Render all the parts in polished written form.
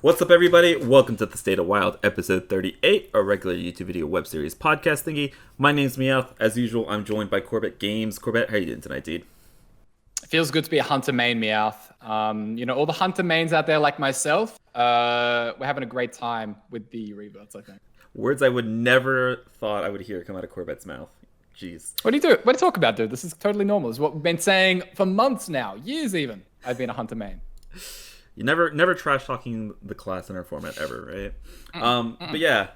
What's up, everybody? Welcome to the State of Wild, episode 38, our regular YouTube video web series podcast thingy. My name's Meowth. As usual, I'm joined by Corbettgames. Corbett, how you doing tonight, dude? It feels good to be a hunter main, Meowth. All the hunter mains out there like myself, we're having a great time with the rebirths, I think. Words I would never thought I would hear come out of Corbett's mouth. Jeez. What do you do? What do you talk about, dude? This is totally normal. It's what we've been saying for months now, years even. I've been a hunter main. You never trash talking the class in our format ever, right? But yeah,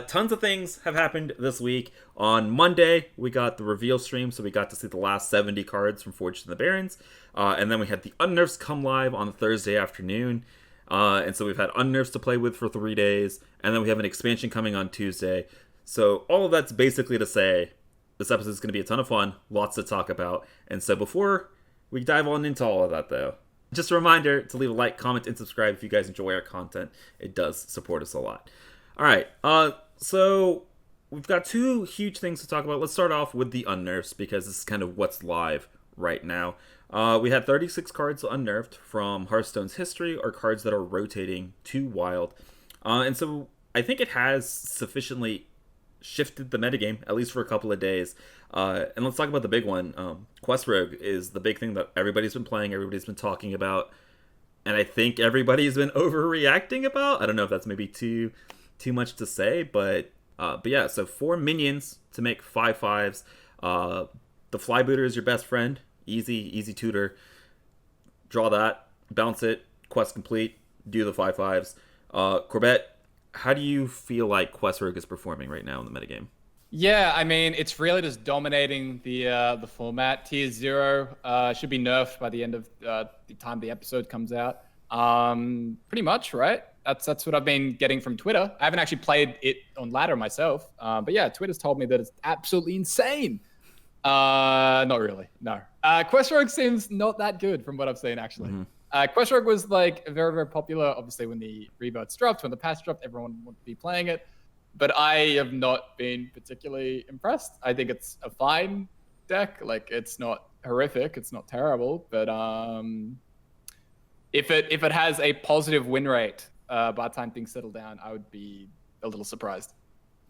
tons of things have happened this week. On Monday, we got the reveal stream, so we got to see the last 70 cards from Forged in the Barrens. And then we had the Unnerfs come live on Thursday afternoon. And so we've had Unnerfs to play with for 3 days. And then we have an expansion coming on Tuesday. So all of that's basically to say this episode is going to be a ton of fun, lots to talk about. And so before we dive on into all of that, though, just a reminder to leave a like, comment, and subscribe if you guys enjoy our content. It does support us a lot. All right, so we've got two huge things to talk about. Let's start off with the Unnerfs, because this is kind of what's live right now. We had 36 cards unnerfed from Hearthstone's history, or cards that are rotating to Wild. And so I think it has sufficiently shifted the metagame, at least for a couple of days. And let's talk about the big one. Quest Rogue is the big thing that everybody's been playing, everybody's been talking about, and I think everybody's been overreacting about. I don't know if that's maybe too much to say, but yeah, so 4 minions to make 5/5s. The Flybooter is your best friend. Easy tutor. Draw that, bounce it, quest complete, do the 5/5s. Corbett, how do you feel like Quest Rogue is performing right now in the metagame? Yeah, I mean, it's really just dominating the format. Tier 0 should be nerfed by the end of the time the episode comes out. Pretty much, right? That's what I've been getting from Twitter. I haven't actually played it on ladder myself. But yeah, Twitter's told me that it's absolutely insane. Not really, no. Quest Rogue seems not that good from what I've seen, actually. Quest Rogue was like very, very popular, obviously, when the rebirths dropped, when the patch dropped, everyone would be playing it. But I have not been particularly impressed. I think it's a fine deck. Like, it's not horrific, it's not terrible. But if it has a positive win rate by the time things settle down, I would be a little surprised.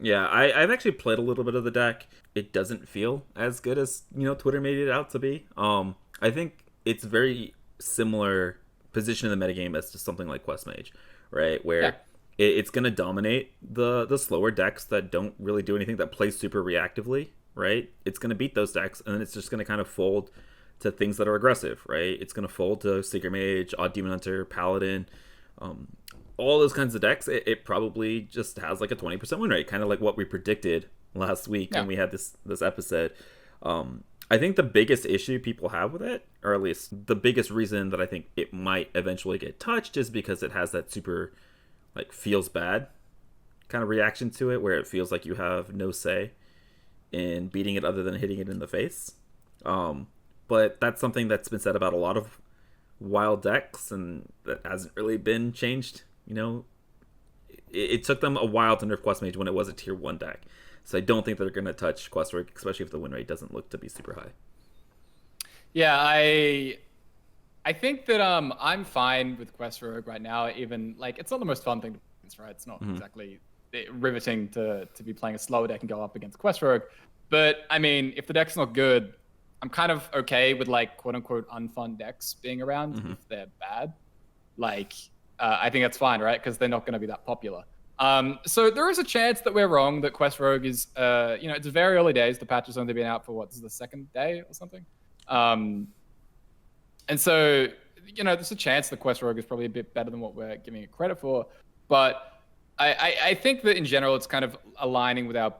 Yeah, I've actually played a little bit of the deck. It doesn't feel as good as, Twitter made it out to be. I think it's very similar position in the metagame as to something like Quest Mage, right? Where it's going to dominate the slower decks that don't really do anything, that play super reactively, right? It's going to beat those decks, and then it's just going to kind of fold to things that are aggressive, right? It's going to fold to Seeker Mage, Odd Demon Hunter, Paladin, all those kinds of decks. It probably just has like a 20% win rate, kind of like what we predicted last week when we had this episode. I think the biggest issue people have with it, or at least the biggest reason that I think it might eventually get touched, is because it has that super, like, feels bad kind of reaction to it, where it feels like you have no say in beating it other than hitting it in the face. But that's something that's been said about a lot of Wild decks, and that hasn't really been changed. It took them a while to nerf Quest Mage when it was a tier 1 deck. So I don't think they're going to touch Quest Rogue, especially if the win rate doesn't look to be super high. Yeah, I think that I'm fine with Quest Rogue right now. Even, like, it's not the most fun thing to play against, right? It's not exactly riveting to be playing a slower deck and go up against Quest Rogue. But I mean, if the deck's not good, I'm kind of okay with, like, quote unquote unfun decks being around if they're bad. Like, I think that's fine, right? Because they're not going to be that popular. So there is a chance that we're wrong, that Quest Rogue is, it's very early days. The patch has only been out for, this is the second day or something? And so, there's a chance that Quest Rogue is probably a bit better than what we're giving it credit for. But I think that in general, it's kind of aligning with our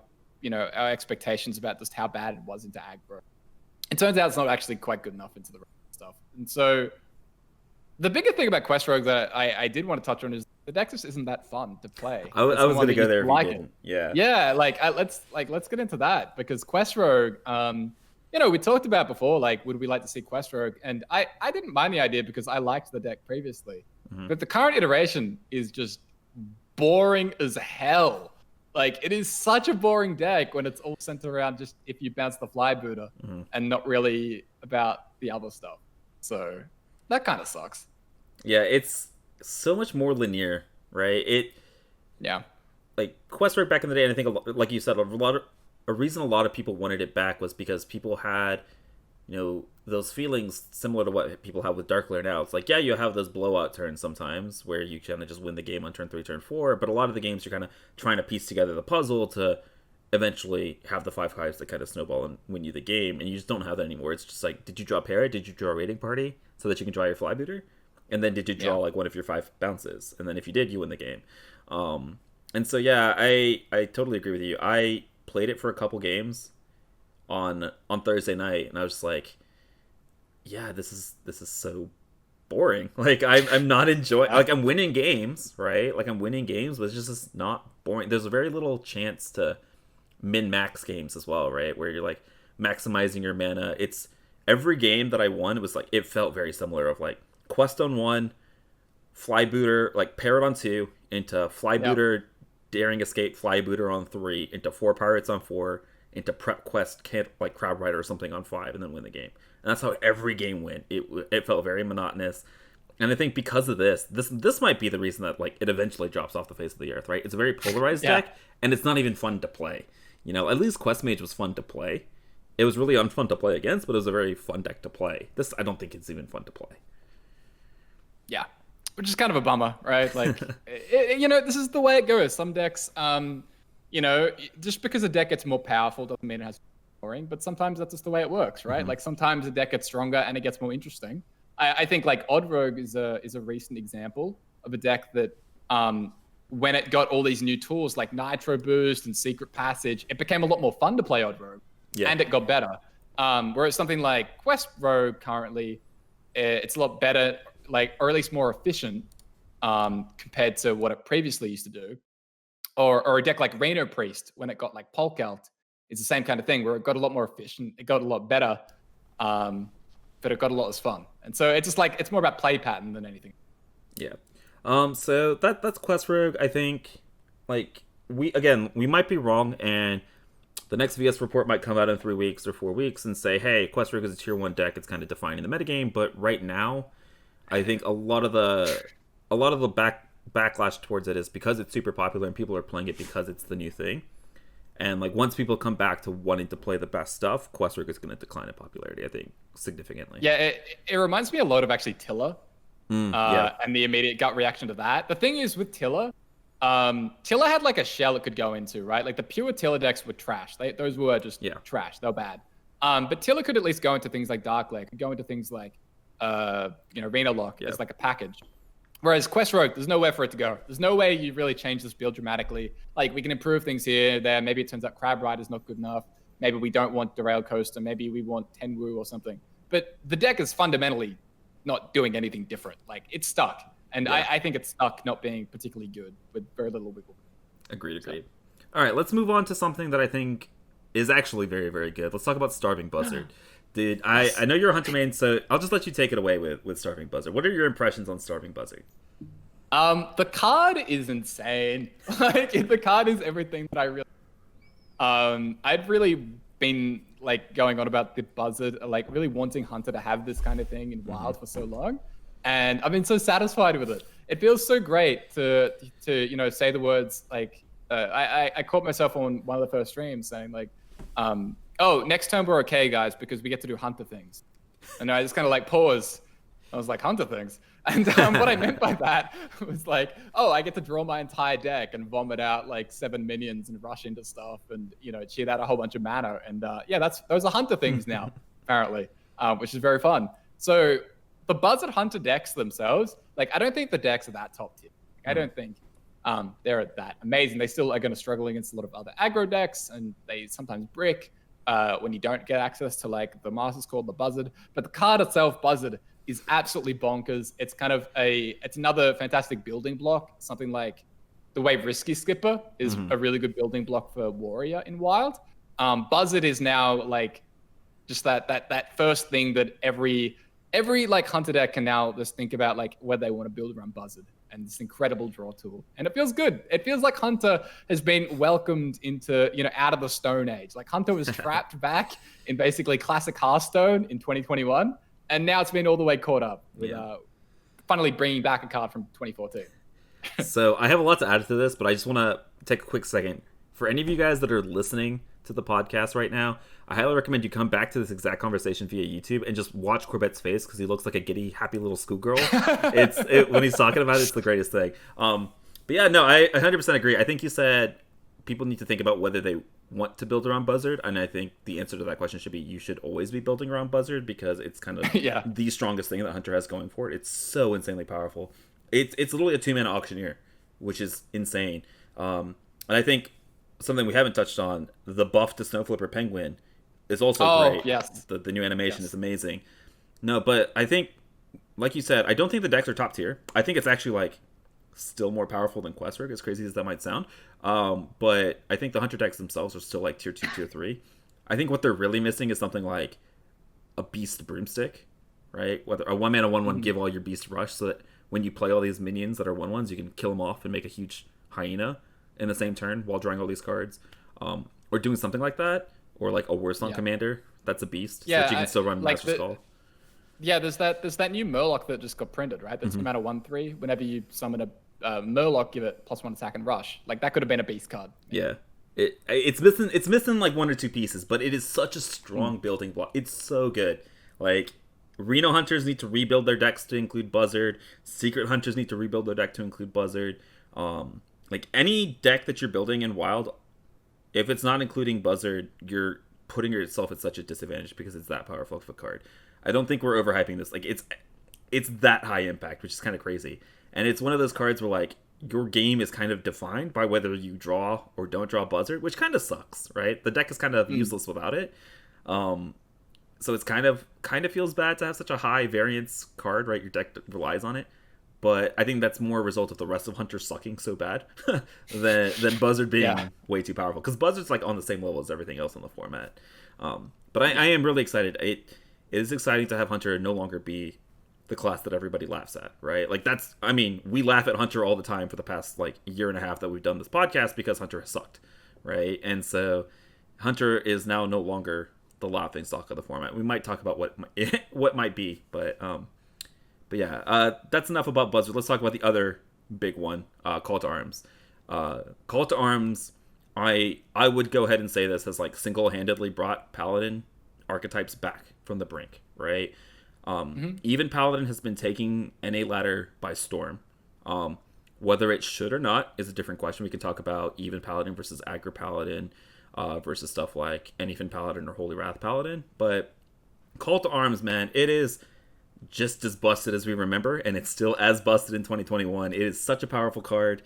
expectations about just how bad it was into aggro. It turns out it's not actually quite good enough into the stuff. And so the bigger thing about Quest Rogue that I did want to touch on is the deck just isn't that fun to play. I was going to go there. Like it. Yeah. Let's get into that, because Quest Rogue, we talked about before, like, would we like to see Quest Rogue? And I didn't mind the idea because I liked the deck previously. But the current iteration is just boring as hell. Like, it is such a boring deck when it's all centered around just if you bounce the Flybooter and not really about the other stuff. So that kind of sucks. Yeah, it's so much more linear right? Yeah. Like Questwork back in the day, and I think like you said, a reason a lot of people wanted it back was because people had, those feelings similar to what people have with Dark Lair now. It's like, yeah, you have those blowout turns sometimes where you kind of just win the game on turn 3, turn 4, but a lot of the games you're kind of trying to piece together the puzzle to eventually have the 5 hives that kind of snowball and win you the game, and you just don't have that anymore. It's just like, did you draw Para? Did you draw Raiding Party so that you can draw your Flybooter? And then did you draw like one of your 5 bounces? And then if you did, you win the game. And so yeah, I totally agree with you. I played it for a couple games on Thursday night, and I was just like, yeah, this is so boring. Like I'm not enjoying. Like I'm winning games, right? Like I'm winning games, but it's just not boring. There's very little chance to min-max games as well, right? Where you're like maximizing your mana. It's every game that I won, it was like, it felt very similar of like Quest on 1, Flybooter, like Parrot on 2, into Flybooter, Daring Escape, Flybooter on 3, into 4 Pirates on 4, into Prep Quest, like Crowd Rider or something on 5, and then win the game. And that's how every game went. It felt very monotonous. And I think because of this might be the reason that like it eventually drops off the face of the earth, right? It's a very polarized deck, and it's not even fun to play. At least Quest Mage was fun to play. It was really unfun to play against, but it was a very fun deck to play. This, I don't think it's even fun to play. Yeah, which is kind of a bummer, right? Like, this is the way it goes. Some decks, just because a deck gets more powerful doesn't mean it has boring, but sometimes that's just the way it works, right? Like sometimes a deck gets stronger and it gets more interesting. I think like Odd Rogue is a recent example of a deck that when it got all these new tools like Nitroboost and Secret Passage, it became a lot more fun to play Odd Rogue, and it got better. Whereas something like Quest Rogue currently, it's a lot better, like, or at least more efficient compared to what it previously used to do. Or a deck like Reno Priest, when it got like Polkelt, it's the same kind of thing where it got a lot more efficient, it got a lot better, but it got a lot less fun. And so it's just like, it's more about play pattern than anything. Yeah. So that's Quest Rogue. I think, like, we might be wrong, and the next VS report might come out in 3 weeks or 4 weeks and say, hey, Quest Rogue is a tier 1 deck, it's kind of defining the metagame. But right now, I think a lot of the backlash towards it is because it's super popular and people are playing it because it's the new thing. And like once people come back to wanting to play the best stuff, Quest Rogue is going to decline in popularity, I think, significantly. Yeah, it reminds me a lot of actually Tiller, and the immediate gut reaction to that. The thing is with Tiller, Tiller had like a shell it could go into, right? Like the pure Tiller decks were trash. Those were just trash. They were bad. But Tiller could at least go into things like Dark Lair, could go into things like Arena Lock as like a package. Whereas Quest Rogue, there's nowhere for it to go. There's no way you really change this build dramatically. Like, we can improve things here, there. Maybe it turns out Crab Rider's not good enough. Maybe we don't want Derail Coaster. Maybe we want Tenwu or something. But the deck is fundamentally not doing anything different. Like, it's stuck. And I think it's stuck not being particularly good with very little wiggle room. Agreed. All right, let's move on to something that I think is actually very, very good. Let's talk about Starving Buzzard. I know you're a Hunter main, so I'll just let you take it away with Starving Buzzard. What are your impressions on Starving Buzzard? The card is insane. Like, the card is everything that I really... I'd really been, like, going on about the Buzzard, like, really wanting Hunter to have this kind of thing in Wild for so long. And I've been so satisfied with it. It feels so great to say the words, like... I caught myself on one of the first streams saying, like... oh, next turn we're okay, guys, because we get to do Hunter things. And I just kind of like pause. I was like, Hunter things? And what I meant by that was like, oh, I get to draw my entire deck and vomit out like 7 minions and rush into stuff and, cheat out a whole bunch of mana. And those are Hunter things now, apparently, which is very fun. So the Buzzard Hunter decks themselves, like, I don't think the decks are that top tier. I don't think they're that amazing. They still are going to struggle against a lot of other aggro decks, and they sometimes brick. When you don't get access to like the Master's called the Buzzard. But the card itself, Buzzard, is absolutely bonkers. It's kind of it's another fantastic building block. Something like the way Risky Skipper is a really good building block for Warrior in Wild. Buzzard is now like just that first thing that every like Hunter deck can now just think about, like where they want to build around Buzzard. And this incredible draw tool. And it feels good. It feels like Hunter has been welcomed into, out of the Stone Age. Like Hunter was trapped back in basically classic Hearthstone in 2021. And now it's been all the way caught up with finally bringing back a card from 2014. So I have a lot to add to this, but I just want to take a quick second. For any of you guys that are listening to the podcast right now, I highly recommend you come back to this exact conversation via YouTube and just watch Corbette's face because he looks like a giddy, happy little schoolgirl. When he's talking about it, it's the greatest thing. But yeah, no, I 100% agree. I think you said people need to think about whether they want to build around Buzzard, and I think the answer to that question should be you should always be building around Buzzard because it's kind of the strongest thing that Hunter has going for it. It's so insanely powerful. It's literally a 2-mana auctioneer, which is insane. And I think something we haven't touched on, the buff to Snowflipper Penguin is also great. Yes. The new animation is amazing. No, but I think, like you said, I don't think the decks are top tier. I think it's actually like still more powerful than Questwork, as crazy as that might sound. But I think the Hunter decks themselves are still like tier 2, tier 3. I think what they're really missing is something like a Beast Broomstick, right? Whether a 1-mana 1/1 give all your Beast Rush so that when you play all these minions that are 1/1s, you can kill them off and make a huge hyena in the same turn while drawing all these cards. Or doing something like that. Or like a Warsong Commander that's a beast, so that you can still run like Master Skull. Yeah, there's that new Murloc that just got printed, right? That's no matter 1/3. Whenever you summon a Murloc, give it +1 attack and rush. Like that could have been a beast card. Yeah, it's missing like 1 or 2 pieces, but it is such a strong building block. It's so good. Like Reno Hunters need to rebuild their decks to include Buzzard. Secret Hunters need to rebuild their deck to include Buzzard. Like any deck that you're building in Wild, if it's not including Buzzard, you're putting yourself at such a disadvantage because it's that powerful of a card. I don't think we're overhyping this. Like it's that high impact, which is kind of crazy. And it's one of those cards where like your game is kind of defined by whether you draw or don't draw Buzzard, which kind of sucks, right? The deck is kind of useless without it. So it's kind of feels bad to have such a high variance card, right? Your deck relies on it. But I think that's more a result of the rest of Hunter sucking so bad than Buzzard being way too powerful. Because Buzzard's like on the same level as everything else in the format. But I am really excited. It is exciting to have Hunter no longer be the class that everybody laughs at, right? Like we laugh at Hunter all the time for the past like year and a half that we've done this podcast because Hunter has sucked, right? And so Hunter is now no longer the laughing stock of the format. We might talk about what might be, but yeah, that's enough about Buzzard. Let's talk about the other big one, Call to Arms. Call to Arms, I would go ahead and say this has like single-handedly brought Paladin archetypes back from the brink, right? Even Paladin has been taking NA ladder by storm. Whether it should or not is a different question. We can talk about Even Paladin versus Aggro Paladin versus stuff like Anyfin Paladin or Holy Wrath Paladin. But Call to Arms, man, it is just as busted as we remember, and it's still as busted in 2021. It is such a powerful card.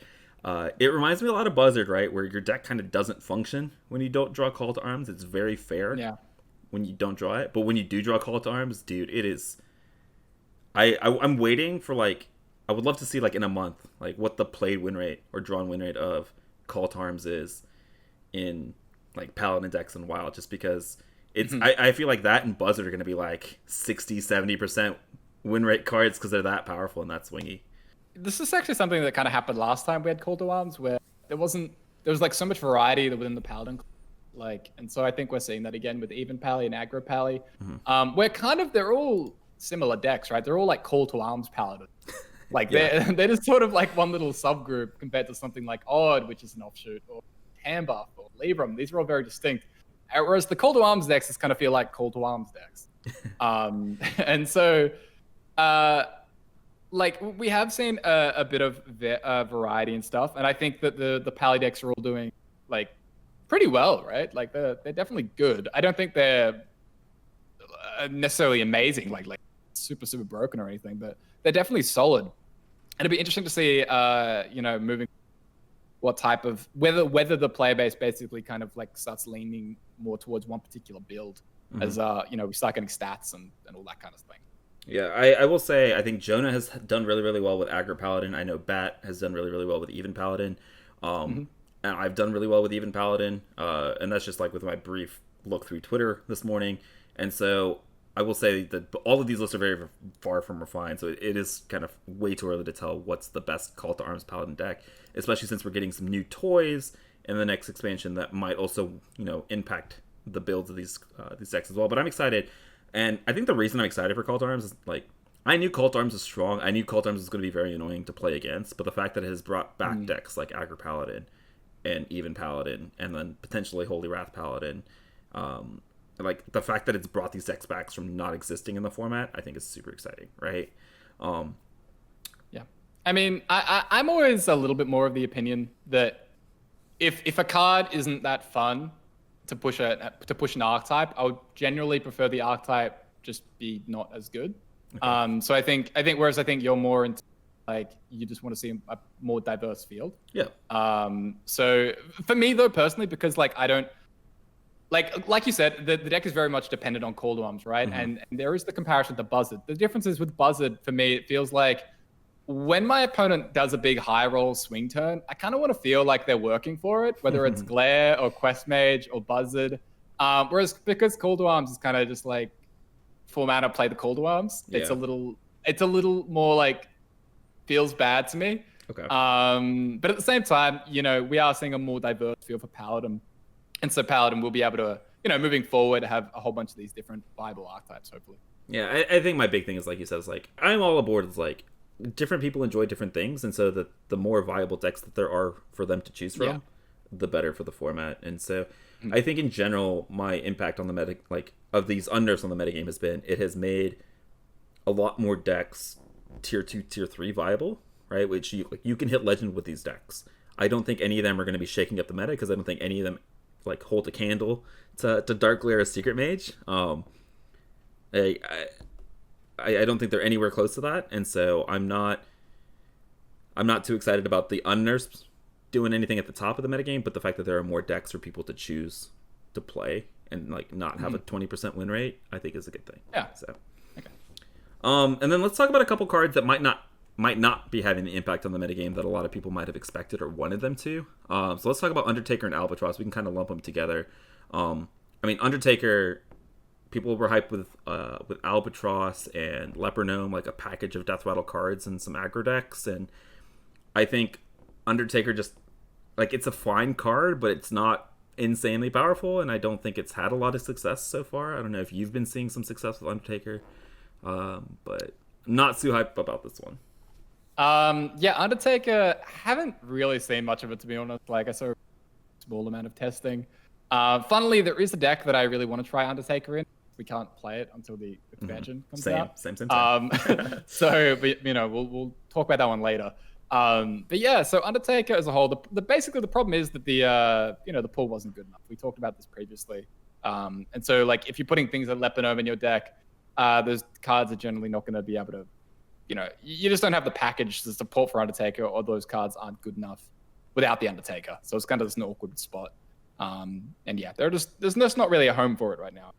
It reminds me a lot of Buzzard, right? Where your deck kind of doesn't function when you don't draw Call to Arms. It's very fair when you don't draw it. But when you do draw Call to Arms, dude, it is... I'm waiting for, like... I would love to see, like, in a month, like, what the played win rate or drawn win rate of Call to Arms is in, like, Paladin decks and Wild, just because... I feel like that and Buzzard are going to be like 60-70% win rate cards because they're that powerful and that swingy. This is actually something that kind of happened last time we had Call to Arms, where there was like so much variety within the Paladin, and so I think we're seeing that again with Even Pally and Aggro Pally, where kind of they're all similar decks, right? They're all like Call to Arms Paladin. Like they're just sort of like one little subgroup compared to something like Odd, which is an offshoot, or Handbuff or Libram. These are all very distinct. Whereas the Call to Arms decks just kind of feel like Call to Arms decks. And so, like, we have seen a bit of variety and stuff. And I think that the Pally decks are all doing, like, pretty well, right? Like, they're definitely good. I don't think they're necessarily amazing, like super, super broken or anything. But they're definitely solid. And it'd be interesting to see, moving what type of whether the player base basically kind of like starts leaning more towards one particular build as we start getting stats and all that kind of thing. Yeah, I will say I think Jonah has done really, really well with Aggro Paladin. I know Bat has done really, really well with Even Paladin. And I've done really well with Even Paladin. And that's just like with my brief look through Twitter this morning. And so I will say that all of these lists are very far from refined, so it is kind of way too early to tell what's the best Call to Arms Paladin deck, especially since we're getting some new toys in the next expansion that might also, impact the builds of these decks as well. But I'm excited, and I think the reason I'm excited for Call to Arms is, like, I knew Cult Arms was strong. I knew Cult Arms was going to be very annoying to play against, but the fact that it has brought back decks like Aggro Paladin and Even Paladin, and then potentially Holy Wrath Paladin, like the fact that it's brought these decks back from not existing in the format, I think is super exciting, right? Yeah, I mean, I'm always a little bit more of the opinion that if a card isn't that fun to push an archetype, I would generally prefer the archetype just be not as good. Okay. So I think whereas I think you're more into like you just want to see a more diverse field. Yeah. So for me though personally, because like I don't like you said, the deck is very much dependent on Cold Arms, right? And there is the comparison to Buzzard. The difference is with Buzzard, for me, it feels like when my opponent does a big high roll swing turn, I kind of want to feel like they're working for it, whether it's Glare or Quest Mage or Buzzard. Whereas because Cold Arms is kind of just like 4 mana, play the Cold Arms. Yeah. It's a little more like feels bad to me. Okay. But at the same time, you know, we are seeing a more diverse field for Paladin. And so Paladin will be able to, you know, moving forward, have a whole bunch of these different viable archetypes, hopefully. Yeah, I think my big thing is, like you said, is like, I'm all aboard. It's like, different people enjoy different things. And so the more viable decks that there are for them to choose from, the better for the format. And so I think in general, my impact on the meta, like, of these unnerfs on the metagame has been, it has made a lot more decks tier 2, tier 3 viable, right? Which you can hit legend with these decks. I don't think any of them are going to be shaking up the meta, because I don't think any of them like hold a candle to Dark Glare or Secret Mage. I don't think they're anywhere close to that, and so I'm not too excited about the unnerfs doing anything at the top of the metagame, but the fact that there are more decks for people to choose to play and like not have a 20% win rate, I think is a good thing. Yeah. So okay. And then let's talk about a couple cards that might not be having the impact on the metagame that a lot of people might have expected or wanted them to. So let's talk about Undertaker and Albatross. We can kind of lump them together. I mean, Undertaker, people were hyped with Albatross and Leper Gnome, like a package of Death Rattle cards and some aggro decks. And I think Undertaker just, like, it's a fine card, but it's not insanely powerful. And I don't think it's had a lot of success so far. I don't know if you've been seeing some success with Undertaker, but not too hyped about this one. Yeah, Undertaker, haven't really seen much of it, to be honest. Like, I saw a small amount of testing. Funnily, there is a deck that I really want to try Undertaker in. We can't play it until the expansion comes out. Same. So, but, you know, we'll talk about that one later. But yeah, so Undertaker as a whole, basically the problem is that the pool wasn't good enough. We talked about this previously. And so, like, if you're putting things like Leper Gnome in your deck, those cards are generally not going to be able to, you know, you just don't have the package, the support for Undertaker, or those cards aren't good enough without the Undertaker. So it's kind of just an awkward spot. And yeah, there's just not really a home for it right now.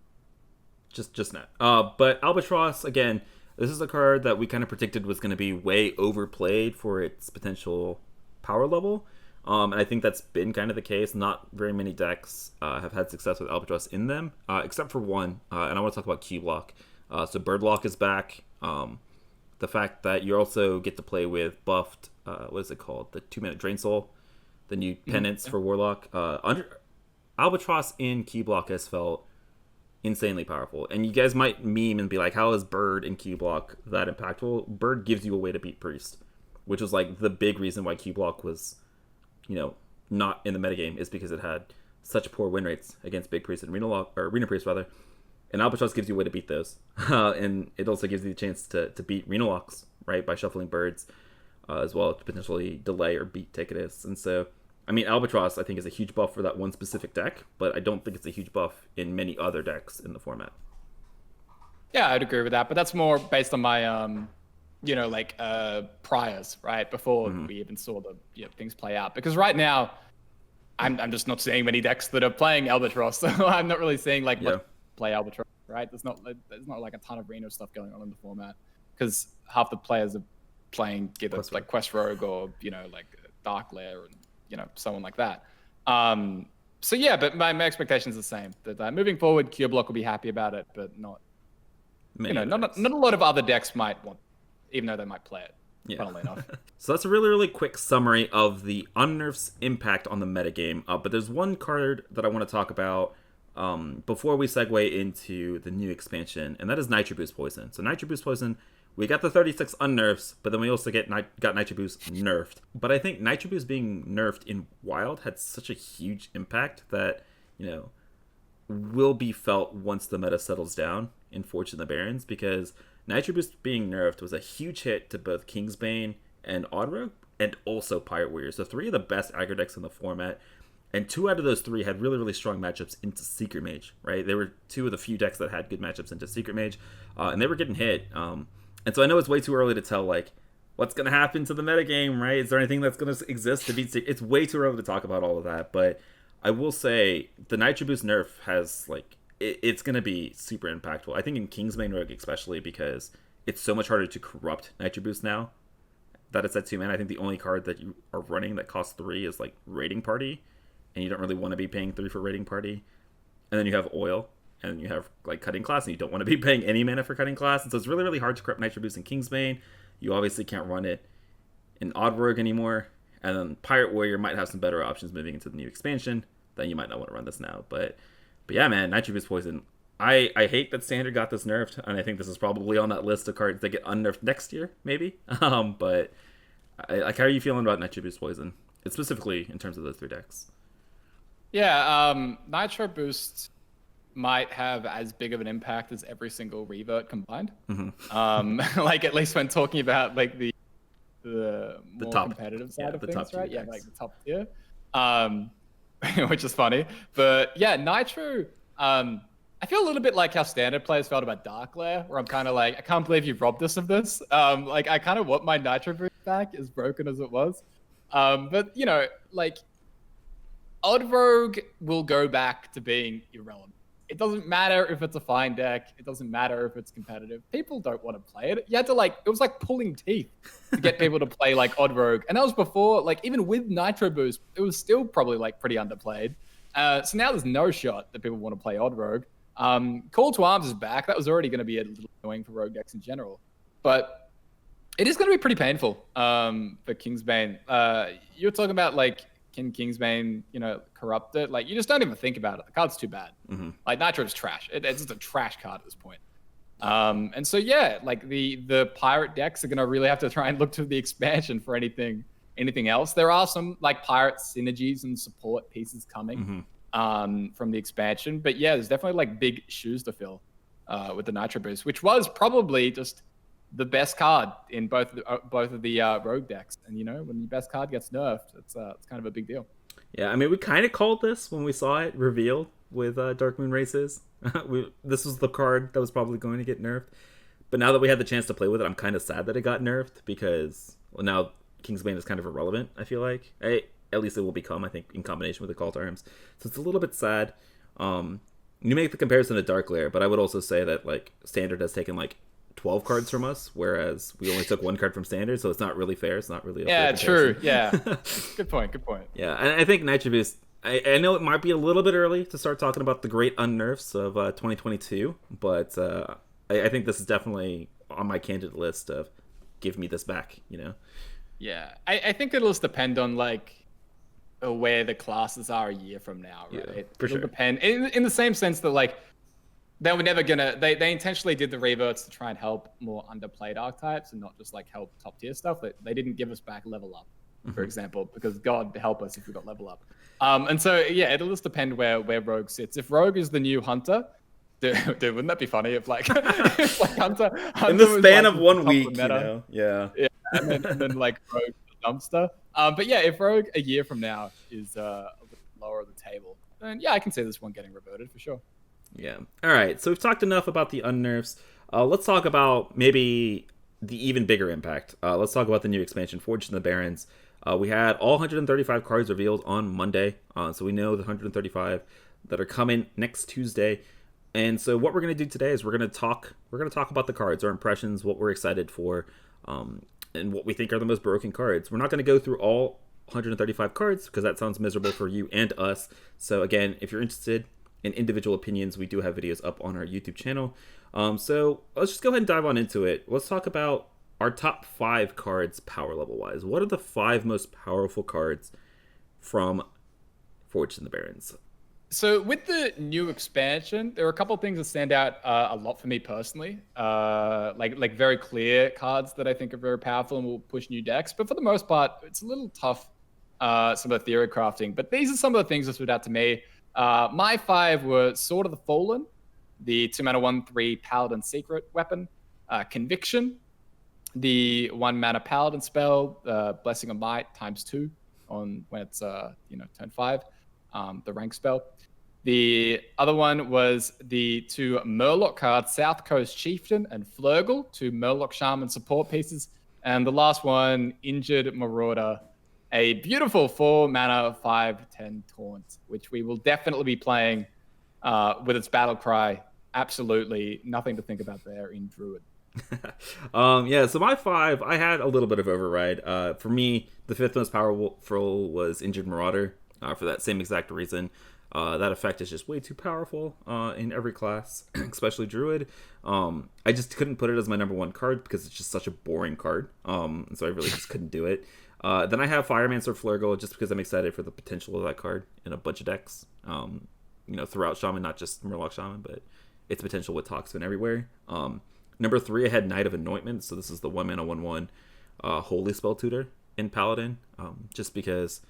Just not. But Albatross, again, this is a card that we kind of predicted was going to be way overplayed for its potential power level. And I think that's been kind of the case. Not very many decks have had success with Albatross in them, except for one. And I want to talk about Q-Block. So Birdlock is back. The fact that you also get to play with buffed, what is it called? The 2-minute Drain Soul, the new penance for Warlock. Albatross in Q-Block has felt insanely powerful. And you guys might meme and be like, how is Bird in Q-Block that impactful? Bird gives you a way to beat Priest, which was like the big reason why Q-Block was, you know, not in the metagame, is because it had such poor win rates against Big Priest and Arena Priest rather. And Albatross gives you a way to beat those. And it also gives you the chance to beat Renalocks, right, by shuffling birds, as well, to potentially delay or beat Ticketus. And so, I mean, Albatross, I think, is a huge buff for that one specific deck, but I don't think it's a huge buff in many other decks in the format. Yeah, I'd agree with that, but that's more based on my, you know, like, priors, right, before we even saw the things play out. Because right now, I'm just not seeing many decks that are playing Albatross, so I'm not really seeing, like, much play Albatross, right? There's not like a ton of Reno stuff going on in the format, because half the players are playing either like Quest Rogue or, you know, like Dark Lair and, you know, someone like that. So yeah, but my expectation is the same. That moving forward, Q-Block will be happy about it, but not many, you know, not a lot of other decks might want, even though they might play it. Yeah. Funnily enough. So that's a really, really quick summary of the Unnerfs' impact on the metagame. But there's one card that I want to talk about before we segue into the new expansion, and that is Nitroboost Poison. So Nitroboost Poison we got the 36 unnerfs, but then we also got Nitroboost nerfed. But I think Nitroboost being nerfed in Wild had such a huge impact that, will be felt once the meta settles down in Fortune the Barrens, because Nitroboost being nerfed was a huge hit to both Kingsbane and Oddrogue, and also Pirate Warrior. So 3 of the best aggro decks in the format, and 2 out of those 3 had really, really strong matchups into Secret Mage, right? They were 2 of the few decks that had good matchups into Secret Mage, and they were getting hit. And so I know it's way too early to tell, what's going to happen to the metagame, right? Is there anything that's going to exist to beat Secret? It's way too early to talk about all of that, but I will say the Nitroboost nerf has, it's going to be super impactful. I think in Kingsbane Rogue especially, because it's so much harder to corrupt Nitroboost now that it's at 2 mana. I think the only card that you are running that costs 3 is, Raiding Party, and you don't really want to be paying 3 for Raiding Party. And then you have Oil, and you have, Cutting Class, and you don't want to be paying any mana for Cutting Class. And so it's really, really hard to corrupt Nitroboost in Kingsbane. You obviously can't run it in Odd Rogue anymore. And then Pirate Warrior might have some better options moving into the new expansion. Then you might not want to run this now. But yeah, man, Nitroboost Poison. I hate that Standard got this nerfed, and I think this is probably on that list of cards that get unnerfed next year, maybe. But how are you feeling about Nitroboost Poison? It's specifically in terms of those 3 decks. Yeah, Nitroboost might have as big of an impact as every single revert combined. Mm-hmm. At least when talking about the more top, competitive side of things, right? Yeah, the top tier. Which is funny. But yeah, Nitro, I feel a little bit like how Standard players felt about Dark Lair, where I'm kind of I can't believe you've robbed us of this. I kind of want my Nitro boost back, as broken as it was. But, Odd Rogue will go back to being irrelevant. It doesn't matter if it's a fine deck. It doesn't matter if it's competitive. People don't want to play it. You had to it was like pulling teeth to get people to play Odd Rogue. And that was before, even with Nitro Boost, it was still probably pretty underplayed. So now there's no shot that people want to play Odd Rogue. Call to Arms is back. That was already going to be a little annoying for Rogue decks in general. But it is going to be pretty painful for Kingsbane. You're talking about can Kingsbane, corrupt it? You just don't even think about it. The card's too bad. Mm-hmm. Nitro's trash. It's just a trash card at this point. And so yeah, the pirate decks are gonna really have to try and look to the expansion for anything else. There are some pirate synergies and support pieces coming from the expansion, but yeah, there's definitely big shoes to fill with the Nitro Boost, which was probably just the best card in both of the Rogue decks. And when your best card gets nerfed, it's kind of a big deal. Yeah, I mean, we kind of called this when we saw it revealed with Darkmoon Races. This was the card that was probably going to get nerfed. But now that we had the chance to play with it, I'm kind of sad that it got nerfed, because now Kingsbane is kind of irrelevant, I feel like. At least it will become, I think, in combination with the Call to Arms. So it's a little bit sad. You make the comparison to Dark Lair, but I would also say that Standard has taken 12 cards from us, whereas we only took 1 card from Standard, so it's not really fair. It's not really a fair true. Yeah. Good point. Yeah, and I think Nitro Boost, I know it might be a little bit early to start talking about the great unnerfs of 2022, but I think this is definitely on my candidate list of give me this back, Yeah, I think it'll just depend on where the classes are a year from now, right? Yeah, for sure. It'll depend in the same sense that they were never gonna. They intentionally did the reverts to try and help more underplayed archetypes and not just help top tier stuff. They didn't give us back level up, for example, because God help us if we got level up. And so yeah, it'll just depend where Rogue sits. If Rogue is the new Hunter, dude, wouldn't that be funny if if, Hunter in the span of 1 week, yeah, and then Rogue the dumpster. But yeah, if Rogue a year from now is a little lower of the table, then yeah, I can see this one getting reverted for sure. Yeah. All right. So we've talked enough about the unnerfs. Let's talk about maybe the even bigger impact. Let's talk about the new expansion, Forged in the Barrens. We had all 135 cards revealed on Monday. So we know the 135 that are coming next Tuesday. And so what we're going to do today is we're going to talk about the cards, our impressions, what we're excited for, and what we think are the most broken cards. We're not going to go through all 135 cards because that sounds miserable for you and us. So again, if you're interested in individual opinions, we do have videos up on our YouTube channel. So let's just go ahead and dive on into it. Let's talk about our top 5 cards power level wise. What are the 5 most powerful cards from Forged in the Barrens? So with the new expansion, there are a couple of things that stand out a lot for me personally. Like very clear cards that I think are very powerful and will push new decks. But for the most part, it's a little tough. Some of the theory crafting. But these are some of the things that stood out to me. My 5 were Sword of the Fallen, the 2-mana 1/3 Paladin Secret Weapon, Conviction, the 1-mana Paladin spell, Blessing of Might ×2 on when it's turn 5, the rank spell. The other one was the 2 Murloc cards, South Coast Chieftain and Flurgle, 2 Murloc Shaman support pieces. And the last one, Injured Marauder, a beautiful 4-mana 5/10 taunt, which we will definitely be playing with its battle cry. Absolutely nothing to think about there in Druid. So my 5, I had a little bit of override. For me, the 5th most powerful was Injured Marauder, for that same exact reason. That effect is just way too powerful in every class, especially Druid. I just couldn't put it as my number 1 card because it's just such a boring card. So I really just couldn't do it. Then I have Firemancer Flurgle just because I'm excited for the potential of that card in a bunch of decks. Throughout Shaman, not just Murloc Shaman, but its potential with Toxin everywhere. Number 3, I had Knight of Anointment. So this is the 1-mana 1/1 Holy Spell Tutor in Paladin. Just because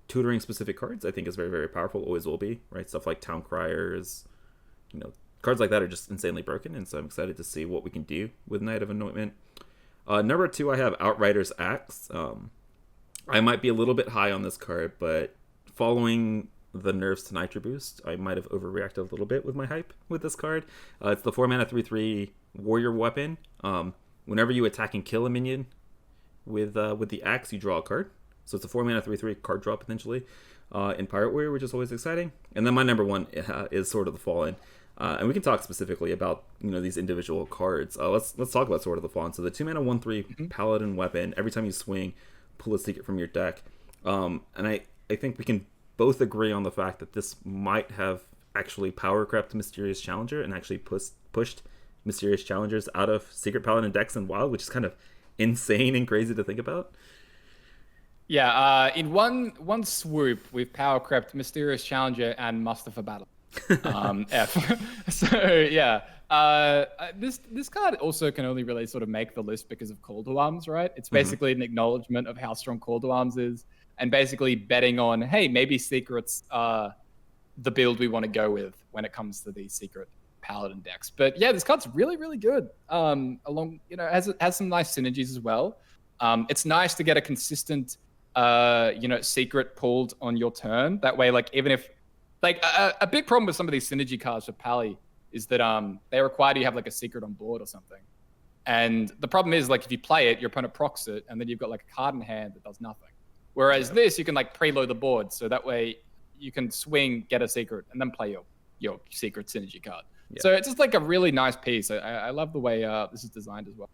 tutoring specific cards I think is very, very powerful, always will be, right? Stuff like Town Criers, cards like that are just insanely broken, and so I'm excited to see what we can do with Knight of Anointment. Number 2, I have Outrider's Axe. I might be a little bit high on this card, but following the nerfs to Nitroboost, I might have overreacted a little bit with my hype with this card. It's the 4-mana 3/3 Warrior Weapon. Whenever you attack and kill a minion with the axe, you draw a card. So it's a 4-mana 3/3 card draw potentially in Pirate Warrior, which is always exciting. And then my number 1 is Sword of the Fallen. And we can talk specifically about these individual cards. Let's talk about Sword of the Fallen. So the 2-mana 1/3 Paladin Weapon. Every time you swing, pull a secret from your deck. And I think we can both agree on the fact that this might have actually power crept Mysterious Challenger and actually pushed Mysterious Challengers out of Secret Paladin decks in Wild, which is kind of insane and crazy to think about. Yeah, in one swoop, we've power crept Mysterious Challenger and Muster for Battle. F. So yeah, this card also can only really sort of make the list because of Call to Arms, right? It's basically an acknowledgement of how strong Call to Arms is, and basically betting on, hey, maybe secrets are the build we want to go with when it comes to these secret Paladin decks. But yeah, this card's really, really good. It has some nice synergies as well. It's nice to get a consistent secret pulled on your turn. That way, like, even if a big problem with some of these synergy cards for Pally is that they require you have like a secret on board or something. And the problem is, like, if you play it, your opponent procs it, and then you've got like a card in hand that does nothing. Whereas this, you can like preload the board, so that way you can swing, get a secret, and then play your secret synergy card. Yeah. So it's just like a really nice piece. I love the way this is designed as well.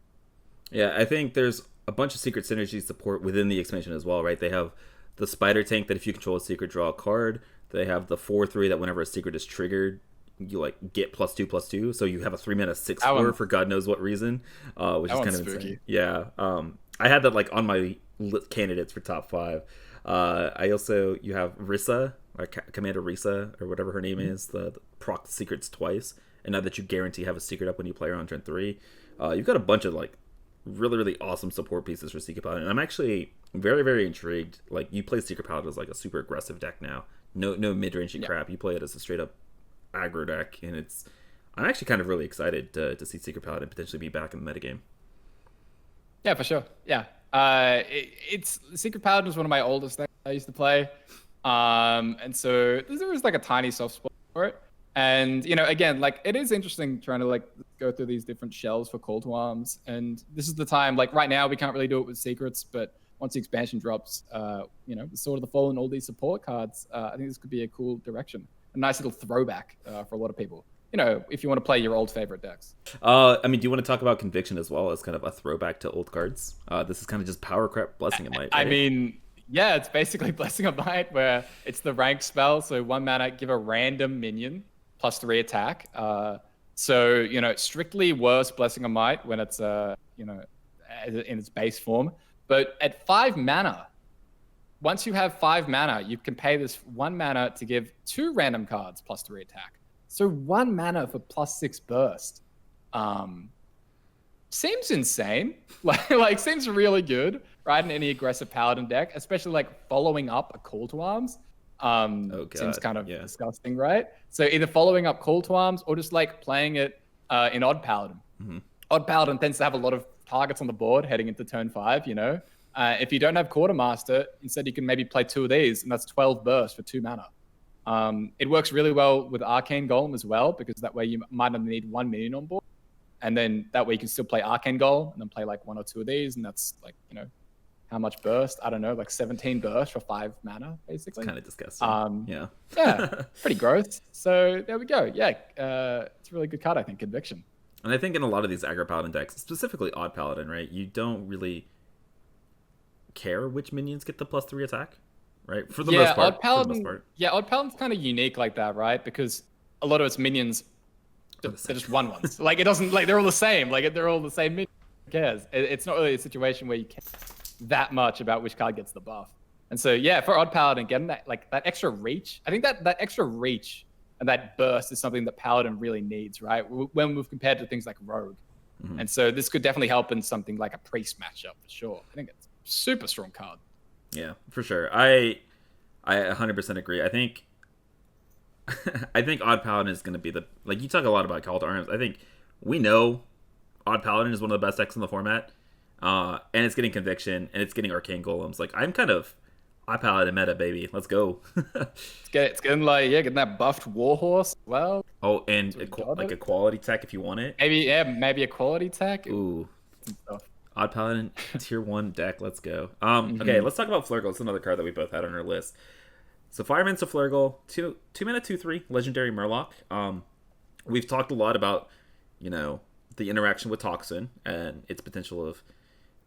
Yeah, I think there's a bunch of secret synergy support within the expansion as well, right? They have the Spider Tank that if you control a secret, draw a card. They have the 4/3 that whenever a secret is triggered, you like get +2/+2. So you have a 3-mana 6/4 for God knows what reason, which is kind of spooky. insane. Yeah, I had that like on my candidates for top 5. You have Rissa, or Commander Rissa, or whatever her name is, the proc secrets twice, and now that you guarantee have a secret up when you play her on turn 3, you've got a bunch of like really, really awesome support pieces for Secret Paladin. And I'm actually very, very intrigued. Like, you play Secret Paladin as like a super aggressive deck now. No mid-range crap. You play it as a straight up aggro deck, and I'm actually kind of really excited to see Secret Paladin potentially be back in the metagame. Yeah, for sure. Yeah. It's Secret Paladin was one of my oldest decks I used to play. And so there was like a tiny soft spot for it. And, again, like, it is interesting trying to like go through these different shells for Call to Arms. And this is the time, like right now, we can't really do it with secrets, but once the expansion drops, the Sword of the Fallen, all these support cards, I think this could be a cool direction. A nice little throwback for a lot of people. If you want to play your old favorite decks. Do you want to talk about Conviction as well as kind of a throwback to old cards? This is kind of just power crap Blessing of Might, right? Yeah, it's basically Blessing of Might, where it's the ranked spell. So 1 mana, give a random minion +3 attack. Strictly worse Blessing of Might when it's in its base form. But at 5 mana, once you have 5 mana, you can pay this 1 mana to give 2 random cards +3 attack. So 1 mana for +6 burst. Seems insane. Like seems really good, right? In any aggressive paladin deck, especially like following up a call to arms. Seems kind of disgusting, right? So either following up call to arms or just like playing it in Odd Paladin. Odd Paladin tends to have a lot of targets on the board heading into turn 5, you know? If you don't have Quartermaster, instead you can maybe play 2 of these, and that's 12 burst for 2 mana. It works really well with Arcane Golem as well, because that way you might only need 1 minion on board. And then that way you can still play Arcane Golem and then play like 1 or 2 of these, and that's like, you know, how much burst? I don't know, like 17 burst for 5 mana, basically. It's kind of disgusting. Yeah, pretty gross. So there we go. Yeah, it's a really good card, I think, Conviction. And I think in a lot of these aggro paladin decks, specifically Odd Paladin, right, you don't really care which minions get the +3 attack, right? For the most part. Odd Paladin, Odd Paladin's kind of unique like that, right? Because a lot of its minions, they're just 1/1s. Like it doesn't, like they're all the same. Like they're all the same minions. Who cares? It's not really a situation where you care that much about which card gets the buff. And so yeah, for Odd Paladin, getting that extra reach, I think that extra reach and that burst is something that Paladin really needs, right? When we've compared to things like Rogue. And so this could definitely help in something like a Priest matchup for sure. I think it's a super strong card. Yeah, for sure. I 100% agree. I think Odd Paladin is going to be like you talk a lot about Call to Arms. I think we know Odd Paladin is one of the best decks in the format. And it's getting Conviction, and it's getting Arcane Golems. Like, I'm kind of Odd Paladin meta, baby. Let's go. It's getting like, getting that buffed Warhorse as well. Oh, and a quality tech if you want it. Maybe a quality tech. Ooh. Odd Paladin, tier 1 deck. Let's go. Okay, let's talk about Flurgle. It's another card that we both had on our list. So Fireman's a Flurgle, 2 mana, 2/3, legendary Murloc. We've talked a lot about, you know, the interaction with Toxin and its potential of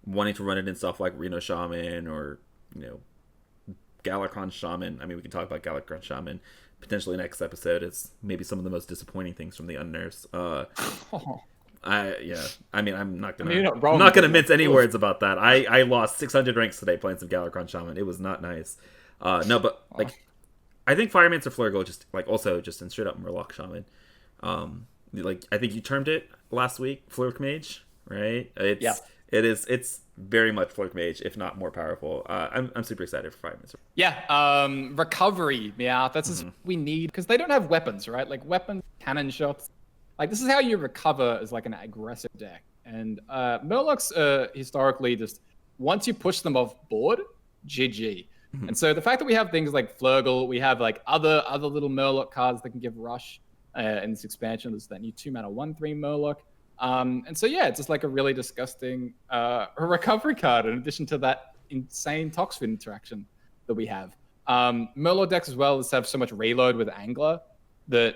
wanting to run it in stuff like Reno Shaman or, you know, Galakron Shaman. I mean, we can talk about Galakron Shaman potentially next episode. It's maybe some of the most disappointing things from the Unnerfs. I mean, I'm not gonna mince any words about that. I lost 600 ranks today playing some Galakron Shaman. It was not nice. No, but like, I think Firemancer Flurgle just like also just in straight up Murloc Shaman. Like I think you termed it last week, Flurk Mage, right? It's very much Flurk Mage, if not more powerful. I'm super excited for Firemancer. Yeah, recovery, that's just what we need because they don't have weapons, right? Like weapons, cannon shots. Like this is how you recover as like an aggressive deck. And Murlocs historically just once you push them off board, GG. And so the fact that we have things like Flurgle, we have like other little Murloc cards that can give rush in this expansion. There's that new 2 mana 1/3 Murloc. And so yeah, it's just like a really disgusting recovery card in addition to that insane Toxfin interaction that we have. Murloc decks as well just have so much reload with Angler that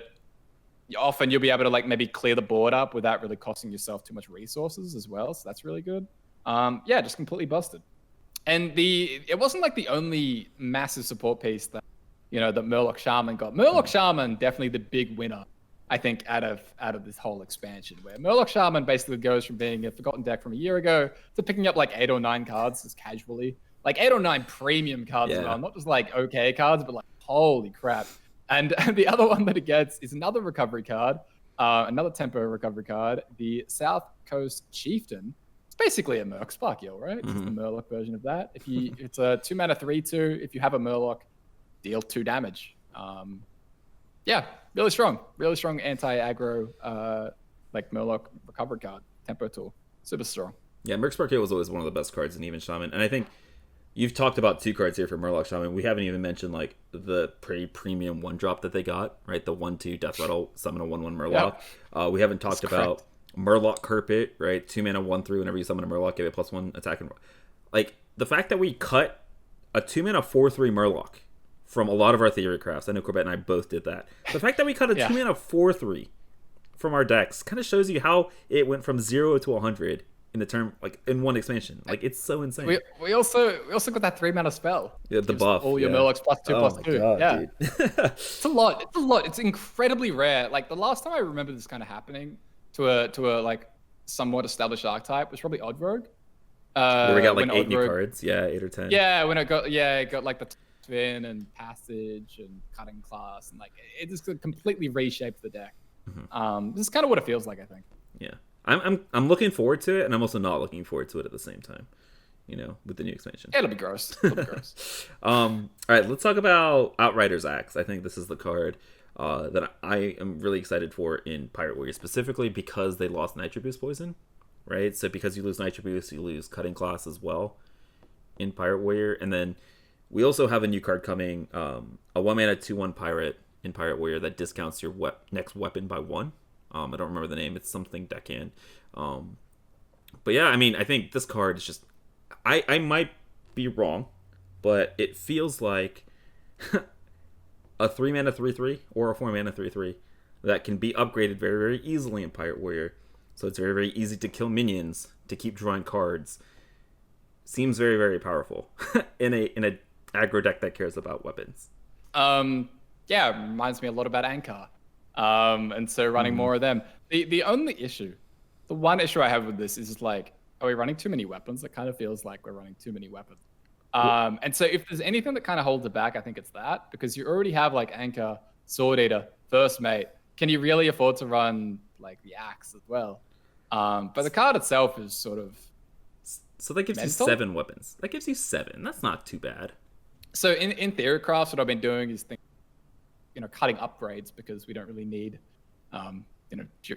often you'll be able to like maybe clear the board up without really costing yourself too much resources as well. So that's really good. Just completely busted. And it wasn't like the only massive support piece that, you know, that Murloc Shaman got. Murloc Shaman definitely the big winner, I think, out of this whole expansion, where Murloc Shaman basically goes from being a forgotten deck from a year ago to picking up like 8 or 9 cards just casually. Like 8 or 9 premium cards as well, not just like okay cards, but like holy crap. And the other one that it gets is another recovery card, another tempo recovery card, the South Coast Chieftain. It's basically a Merc Sparkeel, right? It's the Murloc version of that. It's a 2 mana 3/2. If you have a Murloc, deal 2 damage. Really strong anti-aggro like Murloc recovery card, tempo tool, super strong. Yeah, Merc Sparkeel was always one of the best cards in even Shaman, and I think you've talked about 2 cards here for Murloc Shaman. We haven't even mentioned like the pretty premium 1-drop that they got, right? The 1/2 Death Rattle, summon a 1/1 Murloc. We haven't talked about Murloc Carpet, right? 2 mana 1/3. Whenever you summon a Murloc, give it +1 attack. And like the fact that we cut a 2 mana 4/3 Murloc from a lot of our theory crafts. I know Corbett and I both did that. The fact that we cut a 2 mana 4/3 from our decks kind of shows you how it went from 0 to 100 in the term, like in one expansion. Like it's so insane. We also got that 3 mana spell. Yeah, the buff. All your Murlocs +2/+2. God, It's a lot. It's incredibly rare. Like the last time I remember this kind of happening to a like somewhat established archetype was probably Odd Rogue. Where we got like when 8 new Odrogue- cards. Yeah, 8 or 10. Yeah, when it got like the spin and passage and cutting class, and like it just completely reshaped the deck. This is kind of what it feels like, I think. Yeah, I'm looking forward to it, and I'm also not looking forward to it at the same time. You know, with the new expansion. It'll be gross. It'll be gross. All right, let's talk about Outrider's Axe. I think this is the card that I am really excited for in Pirate Warrior, specifically because they lost Nitroboost Poison, right? So because you lose Nitroboost, you lose Cutting Class as well in Pirate Warrior. And then we also have a new card coming, a 1-mana 2/1 Pirate in Pirate Warrior that discounts your next weapon by 1. I don't remember the name. It's something Deckhand. But yeah, I mean, I think this card is just... I might be wrong, but it feels like a 3-mana 3/3 or a 4-mana 3/3 that can be upgraded very, very easily in Pirate Warrior. So it's very, very easy to kill minions, to keep drawing cards. Seems very, very powerful in a aggro deck that cares about weapons. Yeah, it reminds me a lot about Anchor. And so running more of them. The only issue, the one issue I have with this is like, are we running too many weapons? It kind of feels like we're running too many weapons. And so if there's anything that kind of holds it back, I think it's that, because you already have like Anchor, Sword Eater, First Mate. Can you really afford to run like the Axe as well? But the card itself is sort of... So that gives you 7 weapons. That gives you 7. That's not too bad. So in Theorycrafts, what I've been doing is cutting upgrades because we don't really need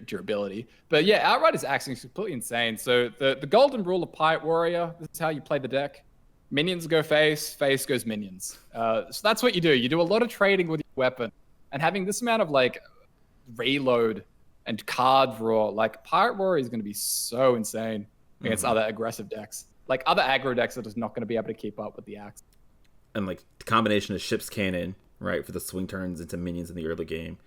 durability. But yeah, Outrider's Axe is completely insane. So the golden rule of Pirate Warrior, this is how you play the deck. Minions go face goes minions. So that's what you do. You do a lot of trading with your weapon, and having this amount of like reload and card draw, like Pirate Warrior is going to be so insane against other aggressive decks. Like other aggro decks are just not going to be able to keep up with the Axe. And like the combination of Ship's Cannon, right, for the swing turns into minions in the early game,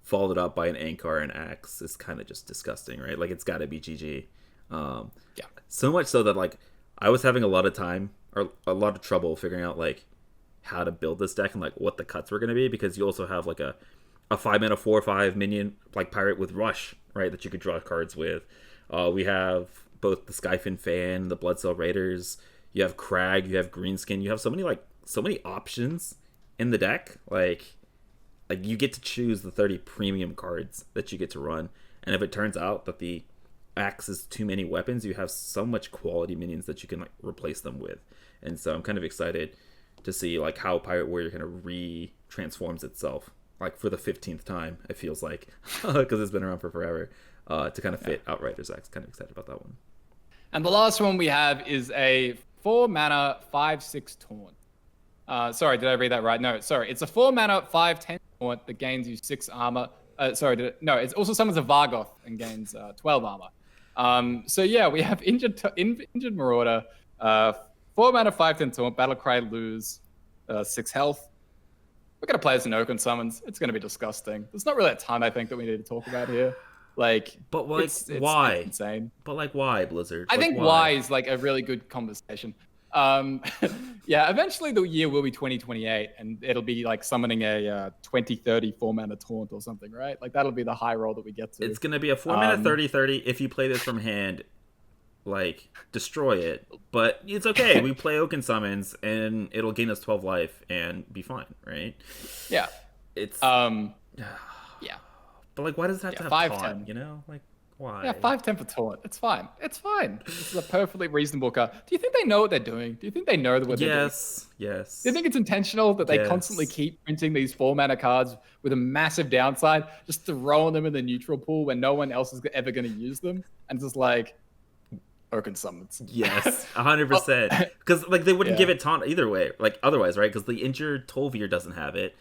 followed up by an Ankar and Axe is kind of just disgusting, right? Like it's got to be GG. Yeah. So much so that like I was having a lot of time or a lot of trouble figuring out like how to build this deck and like what the cuts were going to be, because you also have like a 5-mana 4/5 minion like pirate with Rush, right, that you could draw cards with. We have both the Skyfin Fan, the Bloodcell Raiders. You have Crag, you have Greenskin. You have so many options in the deck. Like you get to choose the 30 premium cards that you get to run. And if it turns out that the Axe is too many weapons, you have so much quality minions that you can like replace them with. And so I'm kind of excited to see like how Pirate Warrior kind of re-transforms itself, like for the 15th time, it feels like, because it's been around for forever, to kind of fit Outrider's Axe. Kind of excited about that one. And the last one we have is a 4-mana 5/6 taunt. Sorry, did I read that right? No, sorry. It's a 4-mana 5/10 taunt that gains you 6 armor. It also summons a Vargoth and gains 12 armor. So yeah, we have injured Marauder, 4-mana 5/10 taunt, Battlecry, lose 6 health. We're going to play as an Oaken Summons. It's going to be disgusting. There's not really a ton, I think, that we need to talk about here. But like, why? It's insane. But like, why, Blizzard? I think why is like a really good conversation. Yeah, eventually the year will be 2028, and it'll be like summoning a 2030 4-mana taunt or something, right? Like that'll be the high roll that we get to. It's going to be a 4-mana 30/30. If you play this from hand, like destroy it. But it's okay. We play Oaken Summons, and it'll gain us 12 life and be fine, right? Yeah. It's yeah. But like, why does it have to have 5/10? taunt? You know, like why? Yeah, 5/10 for taunt. It's fine. It's fine. This is a perfectly reasonable card. Do you think they know what they're doing? Do you think they know what they're doing? Yes. Do you think it's intentional that they constantly keep printing these 4-mana cards with a massive downside, just throwing them in the neutral pool when no one else is ever going to use them, and just like Oaken Summons? Yes, 100%. Because like they wouldn't give it taunt either way. Like otherwise, right? Because the injured Tol'Vir doesn't have it.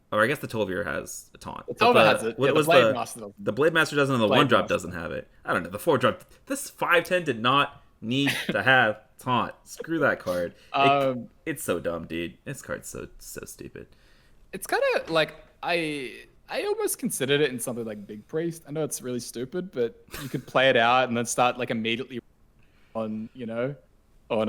Or I guess the Tol'Vir has a taunt. The Tol'Vir has it. What the was Blade Master doesn't. The Blade Master doesn't, and the 1-drop doesn't have it. I don't know. The 4-drop. This 5/10 did not need to have taunt. Screw that card. It's so dumb, dude. This card's so stupid. It's kind of like I almost considered it in something like Big Priest. I know it's really stupid, but you could play it out and then start like immediately on on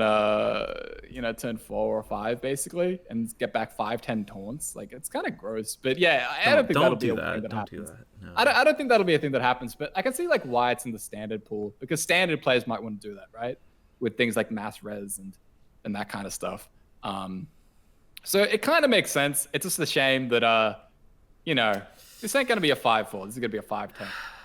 turn 4 or 5 basically, and get back 5-10 taunts. Like, it's kind of gross. But yeah, I don't think that'll be a thing that happens. No. I don't think that'll be a thing that happens, but I can see like why it's in the standard pool, because standard players might want to do that, right? With things like mass res and that kind of stuff. So it kind of makes sense. It's just a shame that this ain't gonna be a 5-4. This is gonna be a 5-10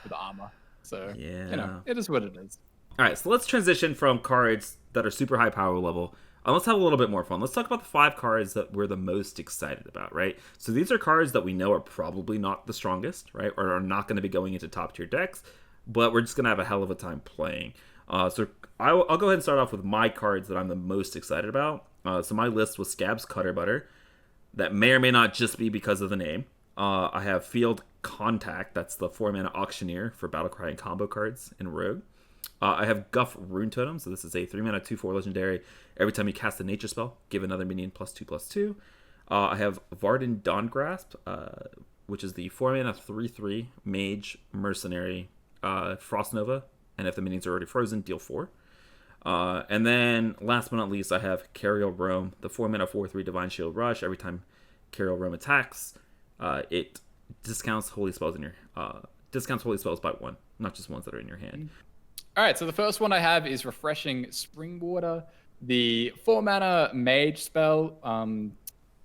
with armor. So yeah, it is what it is. All right, so let's transition from cards that are super high power level. Let's have a little bit more fun. Let's talk about the 5 cards that we're the most excited about, right? So these are cards that we know are probably not the strongest, right? Or are not going to be going into top tier decks, but we're just going to have a hell of a time playing. So I'll go ahead and start off with my cards that I'm the most excited about. So my list was Scab's Cutter Butter. That may or may not just be because of the name. I have Field Contact. That's the 4-mana Auctioneer for Battlecry and combo cards in Rogue. I have Guff Rune Totem, so this is a 3-mana 2/4 legendary. Every time you cast a nature spell, give another minion +2/+2. I have Varden Dawngrasp, which is the 4-mana 3/3 Mage Mercenary Frost Nova, and if the minions are already frozen, deal 4. And then, last but not least, I have Cariel Rome, the 4-mana 4/3 Divine Shield Rush. Every time Cariel Rome attacks, it discounts holy spells by 1, not just ones that are in your hand. All right, so the first one I have is Refreshing Springwater, the 4-mana Mage spell.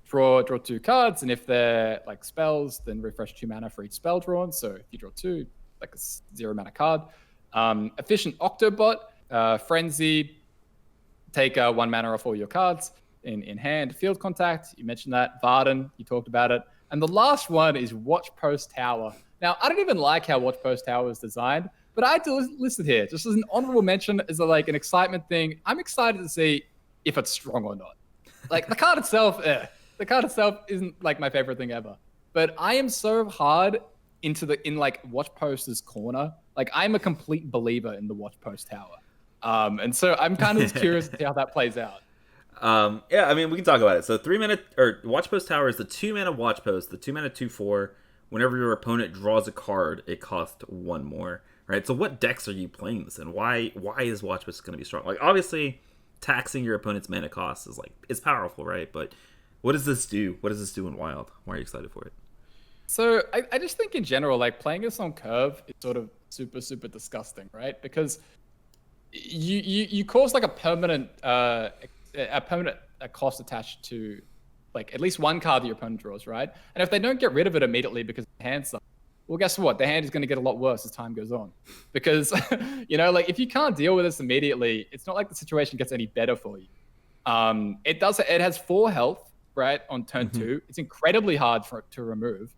Draw 2 cards, and if they're like spells, then refresh 2 mana for each spell drawn. So if you draw 2, like a 0-mana card. Efficient Octobot, Frenzy, take 1 mana off all your cards in hand. Field Contact, you mentioned that. Varden, you talked about it. And the last one is Watch Post Tower. Now, I don't even like how Watch Post Tower is designed, but I had to list it here just as an honorable mention, as an excitement thing. I'm excited to see if it's strong or not. Like, the card itself, the card itself isn't like my favorite thing ever. But I am so hard in Watch Post's corner. Like, I'm a complete believer in the Watch Post Tower. And so I'm kind of just curious to see how that plays out. Yeah, I mean, we can talk about it. So 3-mana, or Watch Post Tower is the 2-mana Watch Post, the 2-mana 2/4. Whenever your opponent draws a card, it costs 1 more. Right? So what decks are you playing this in? Why is Watch Post going to be strong? Like, obviously, taxing your opponent's mana cost is powerful, right? But what does this do? What does this do in Wild? Why are you excited for it? So I just think in general, like, playing this on curve is sort of super, super disgusting, right? Because you cause like a permanent cost attached to like at least one card that your opponent draws, right? And if they don't get rid of it immediately because the hand sucks, well, guess what? The hand is going to get a lot worse as time goes on. Because, like, if you can't deal with this immediately, it's not like the situation gets any better for you. It has 4 health, right, on turn 2. It's incredibly hard to remove,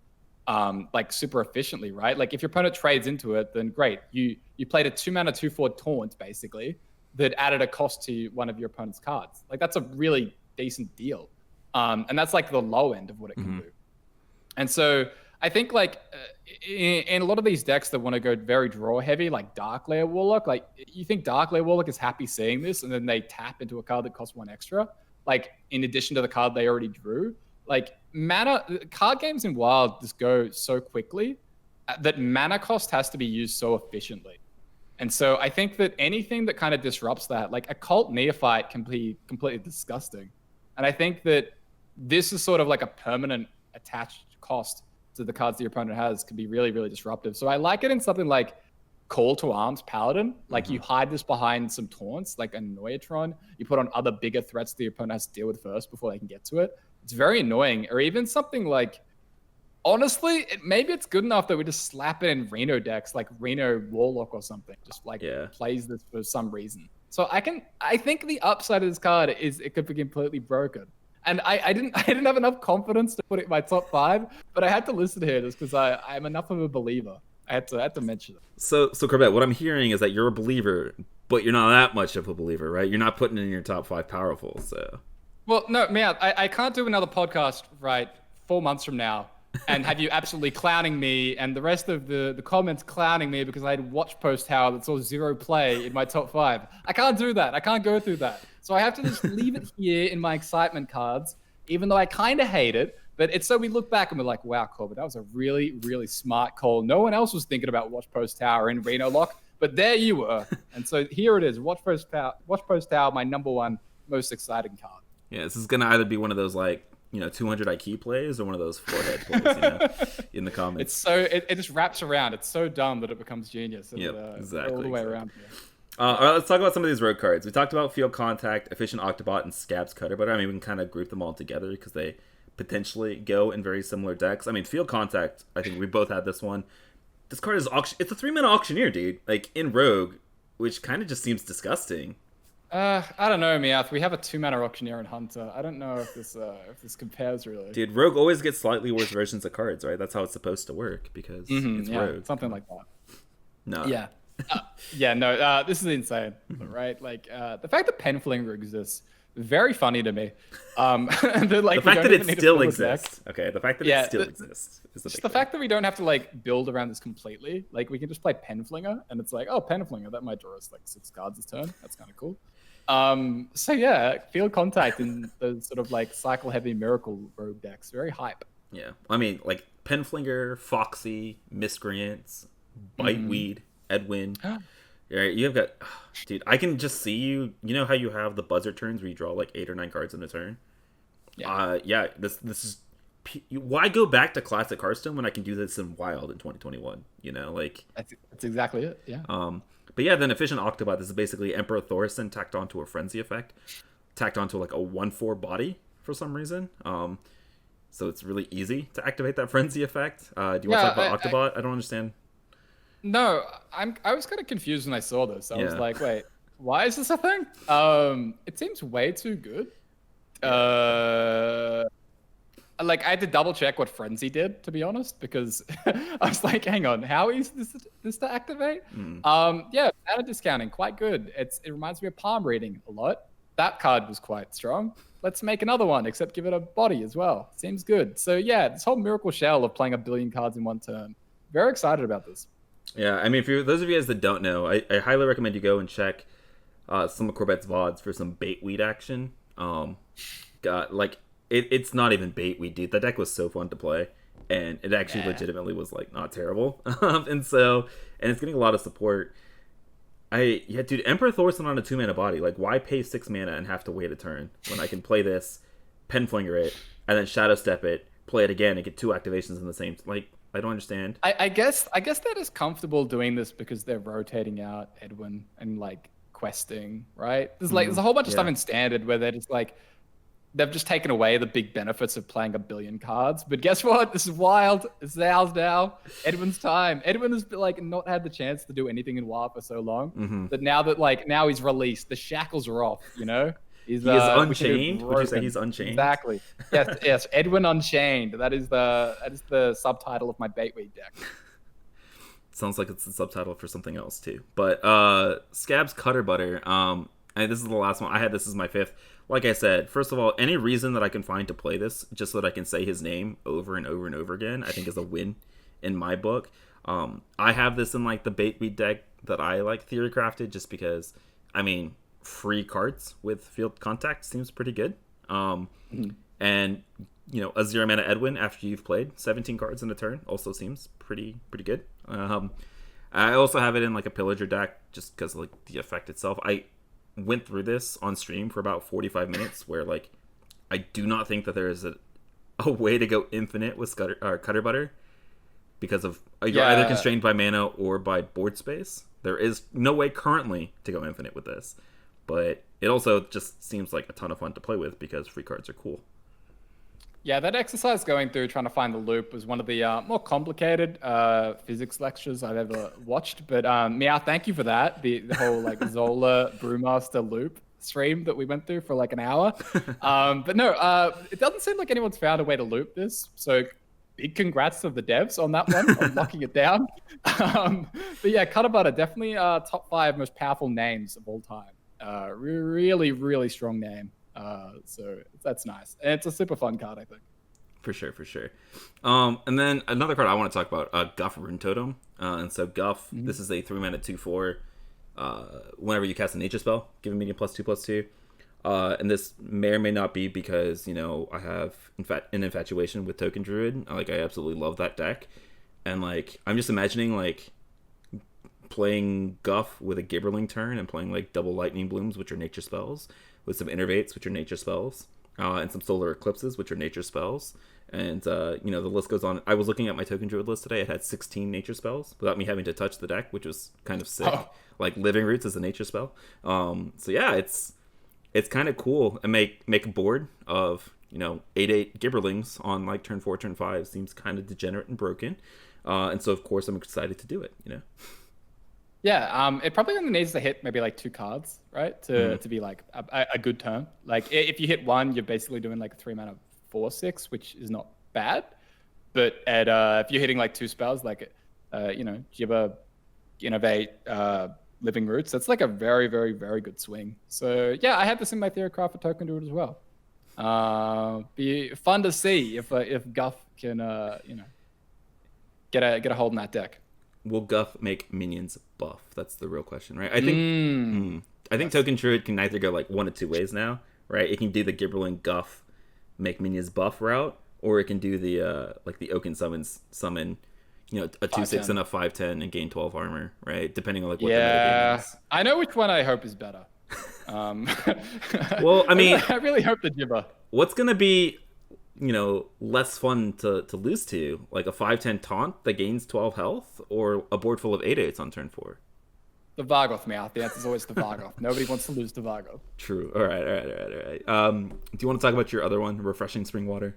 like, super efficiently, right? Like, if your opponent trades into it, then great. You played a 2-mana 2/4 taunt, basically, that added a cost to one of your opponent's cards. Like, that's a really decent deal. And that's, like, the low end of what it can do. And so I think, like, in a lot of these decks that want to go very draw heavy, like Dark Lair Warlock, like, you think Dark Lair Warlock is happy seeing this, and then they tap into a card that costs 1 extra, like, in addition to the card they already drew. Like, card games in Wild just go so quickly that mana cost has to be used so efficiently. And so I think that anything that kind of disrupts that, like Occult Neophyte, can be completely disgusting. And I think that this is sort of like a permanent attached cost to the cards that your opponent has, could be really, really disruptive. So I like it in something like Call to Arms Paladin. Like, you hide this behind some taunts, like a Neutron. You put on other bigger threats that your opponent has to deal with first before they can get to it. It's very annoying. Or even something like, honestly, maybe it's good enough that we just slap it in Reno decks, like Reno Warlock or something. Just like plays this for some reason. So I think the upside of this card is it could be completely broken. And I didn't have enough confidence to put it in my top 5, but I had to listen here just because I'm enough of a believer. I had to mention it. So Corbett, what I'm hearing is that you're a believer, but you're not that much of a believer, right? You're not putting it in your top 5 powerful. So, well, no, man, I can't do another podcast 4 months from now and have you absolutely clowning me and the rest of the comments clowning me because I had Watch Post Tower that saw 0 play in my top 5. I can't do that. I can't go through that. So I have to just leave it here in my excitement cards, even though I kind of hate it. But it's so we look back and we're like, wow, Corbett, that was a really, really smart call. No one else was thinking about Watch Post Tower in Reno Lock, But there you were. And so here it is. Watch Post Tower, my number one most exciting card. Yeah, this is going to either be one of those, like, 200 IQ plays or one of those forehead plays, in the comments. It's so, it just wraps around. It's so dumb that it becomes genius. Yeah, exactly. All the way around here. All right, let's talk about some of these rogue cards. We talked about Field Contact, Efficient Octobot, and Scab's Cutterbutter. I mean, we can kind of group them all together because they potentially go in very similar decks. I mean, Field Contact, I think we both had this one. This card is it's a 3-mana Auctioneer, dude. Like, in Rogue, which kind of just seems disgusting. I don't know, Meowth. We have a 2-mana Auctioneer and Hunter. I don't know if this compares really. Dude, Rogue always gets slightly worse versions of cards, right? That's how it's supposed to work because it's Rogue. Something like that. No. Yeah. This is insane, right? Like, the fact that Penflinger exists, very funny to me. The fact that it still exists. Okay, the fact that it still exists is the fact that we don't have to, like, build around this completely. Like, we can just play Penflinger, and it's like, oh, Penflinger, that might draw us, like, 6 cards this turn. That's kind of cool. So yeah, Field Contact in those sort of like cycle heavy miracle rogue decks, very hype. Yeah, I mean, like Penflinger, Foxy, Miscreants, Biteweed, Edwin. You have got, dude. I can just see you. You know how you have the Buzzard turns where you draw like 8 or 9 cards in a turn. Yeah. This is. Why go back to Classic Hearthstone when I can do this in Wild in 2021? Like that's exactly it. Yeah. But yeah, then Efficient Octobot, this is basically Emperor Thorson tacked onto a Frenzy effect. Tacked onto like a 1/4 body for some reason. So it's really easy to activate that Frenzy effect. Do you want to talk about Octobot? I don't understand. No, I was kind of confused when I saw this. I was like, wait, why is this a thing? It seems way too good. Like, I had to double check what Frenzy did, to be honest, because I was like, hang on, how is this to activate? Mana discounting, quite good. It reminds me of palm reading a lot. That card was quite strong. Let's make another one, except give it a body as well. Seems good. So yeah, this whole miracle shell of playing 1 billion cards in one turn. Very excited about this. Yeah, I mean, for those of you guys that don't know, I highly recommend you go and check some of Corbett's VODs for some Baitweed action. It's not even Baitweed, dude. That deck was so fun to play, and it actually legitimately was like not terrible. And it's getting a lot of support. Dude, Emperor Thorson on a 2-mana body. Like, why pay 6 mana and have to wait a turn when I can play this, Penflinger it, and then Shadow Step it, play it again, and get 2 activations in the same. Like, I don't understand. I guess they're just comfortable doing this because they're rotating out Edwin and like questing, right? There's a whole bunch of stuff in Standard where they're just like. They've just taken away the big benefits of playing 1 billion cards. But guess what? This is Wild. It's ours now. Edwin's time. Edwin has like not had the chance to do anything in Wild for so long. That now he's released. The shackles are off, He is unchained? Would you say he's unchained? Exactly. Yes. Edwin Unchained. That is the subtitle of my Baitweed deck. Sounds like it's the subtitle for something else too. But Scab's Cutterbutter. And this is the last one. I had this as my 5th. Like I said, first of all, any reason that I can find to play this, just so that I can say his name over and over and over again, I think is a win in my book. I have this in like the Baitweed deck that I like Theorycrafted, just because, I mean, free cards with Field Contact seems pretty good. And, a 0-mana Edwin after you've played 17 cards in a turn also seems pretty good. I also have it in like a Pillager deck just because like the effect itself. I went through this on stream for about 45 minutes where like I do not think that there is a way to go infinite with Cutterbutter because of you're either constrained by mana or by board space. There is no way currently to go infinite with this, but it also just seems like a ton of fun to play with because free cards are cool. Yeah, that exercise going through trying to find the loop was one of the more complicated physics lectures I've ever watched. But Meow, thank you for that. The whole like Zola Brewmaster loop stream that we went through for like an hour. But no, it doesn't seem like anyone's found a way to loop this. So big congrats to the devs on that one, on locking it down. But yeah, Cutterbutter, definitely top 5 most powerful names of all time. Really, really strong name. So that's nice, and it's a super fun card, I think. For sure. And then another card I want to talk about, Guff Rune Totem. And so Guff, this is a 3-mana 2/4. Whenever you cast a nature spell, give a minion +2/+2. And this may or may not be because I have an infatuation with Token Druid. Like, I absolutely love that deck, and like I'm just imagining like playing Guff with a Gibberling turn and playing like double Lightning Blooms, which are nature spells, with some Innervates, which are nature spells, and some Solar Eclipses, which are nature spells. And, you know, the list goes on. I was looking at my Token Druid list today. It had 16 nature spells without me having to touch the deck, which was kind of sick. Oh. Like, Living Roots is a nature spell. So, yeah, it's kind of cool. And make a board of, you know, 8/8 Gibberlings on, like, turn 4, turn 5 seems kind of degenerate and broken. And so, of course, I'm excited to do it, you know? Yeah, it probably only needs to hit maybe, like, 2 cards, right? To be, like, a good turn. Like, if you hit 1, you're basically doing, like, a 3-mana 4/6, which is not bad, but at if you're hitting like 2 spells, like you know, Gibber, Innovate, Living Roots, that's like a very, very, very good swing. So yeah, I had this in my Theorycraft token druid as well. Be fun to see if Guff can you know, get a hold in that deck. Will Guff make minions buff? That's the real question, right? I think I think Token Druid can either go like one of 2 ways now, right? It can do the Gibberling Guff make minions buff route, or it can do the like the Oaken summon, you know, a 2/6 and a 5/10 and gain 12 armor, right? Depending on like what the metagame is. I know which one I hope is better. Well, I mean, I really hope the Gibber. What's gonna be, you know, less fun to lose to, like a 5/10 taunt that gains 12 health, or a board full of 8/8s on turn 4? The Vargoth mouth. The answer is always the Vargoth. Nobody wants to lose to Vargoth. True. All right. Do you want to talk about your other one, Refreshing Spring Water?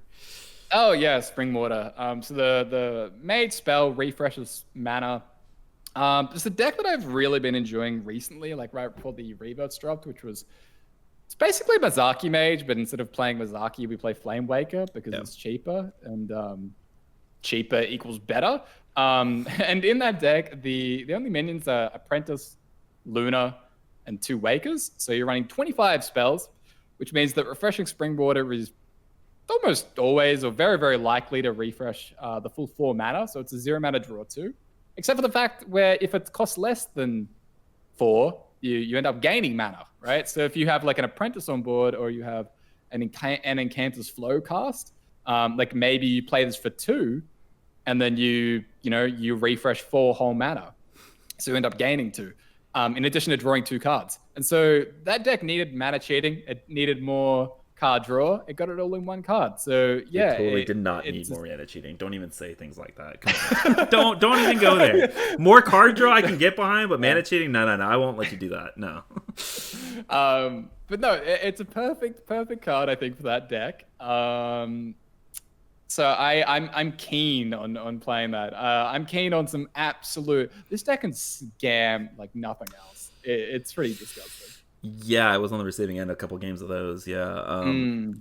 Oh yeah, Spring Water. So the Mage spell refreshes mana. It's a deck that I've really been enjoying recently, like right before the Rebirths dropped, which was it's basically Mazaki Mage, but instead of playing Mazaki, we play Flame Waker because it's cheaper, and cheaper equals better. And in that deck, the only minions are Apprentice, Luna, and 2 Wakers. So you're running 25 spells, which means that Refreshing Spring Water is almost always or very, very likely to refresh the full 4 mana. So it's a 0 mana draw 2. Except for the fact where if it costs less than 4, you end up gaining mana, right? So if you have like an Apprentice on board, or you have an Incanter's Flow cast, like maybe you play this for 2, and then you refresh 4 whole mana. So you end up gaining 2, in addition to drawing 2 cards. And so that deck needed mana cheating. It needed more card draw. It got it all in 1 card. So yeah, it totally did not need more mana cheating. Don't even say things like that. Come on. don't even go there. More card draw I can get behind, but mana cheating, no. I won't let you do that. No. But no, it's a perfect card, I think, for that deck. So I'm keen on playing that. I'm keen on some absolute. This deck can scam like nothing else. It's pretty disgusting. Yeah, I was on the receiving end of a couple games of those. Yeah,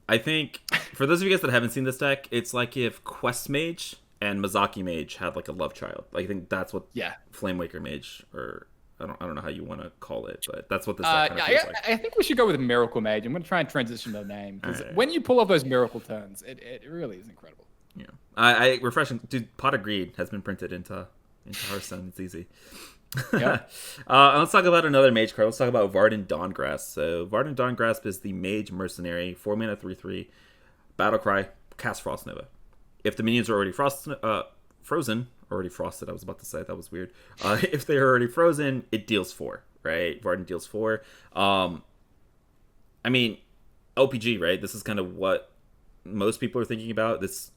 I think for those of you guys that haven't seen this deck, it's like if Quest Mage and Mazaki Mage had like a love child. Like, I think that's what Flame Waker Mage, or I don't know how you want to call it, but that's what this deck kind of feels like. I think we should go with Miracle Mage. I'm going to try and transition the name, because when you pull off those miracle turns, it really is incredible. Yeah, I refreshing. Dude, Pot of Greed has been printed into Hearthstone. It's easy. Yep. Let's talk about another mage card. Let's talk about Varden Dawngrasp. So Varden Dawngrasp is the mage mercenary, 4 mana 3/3, battle cry, cast Frost Nova. If the minions are already frosted, I was about to say, that was weird. If they're already frozen, it deals 4, right? Varden deals 4. I mean, LPG, right? This is kind of what most people are thinking about. This,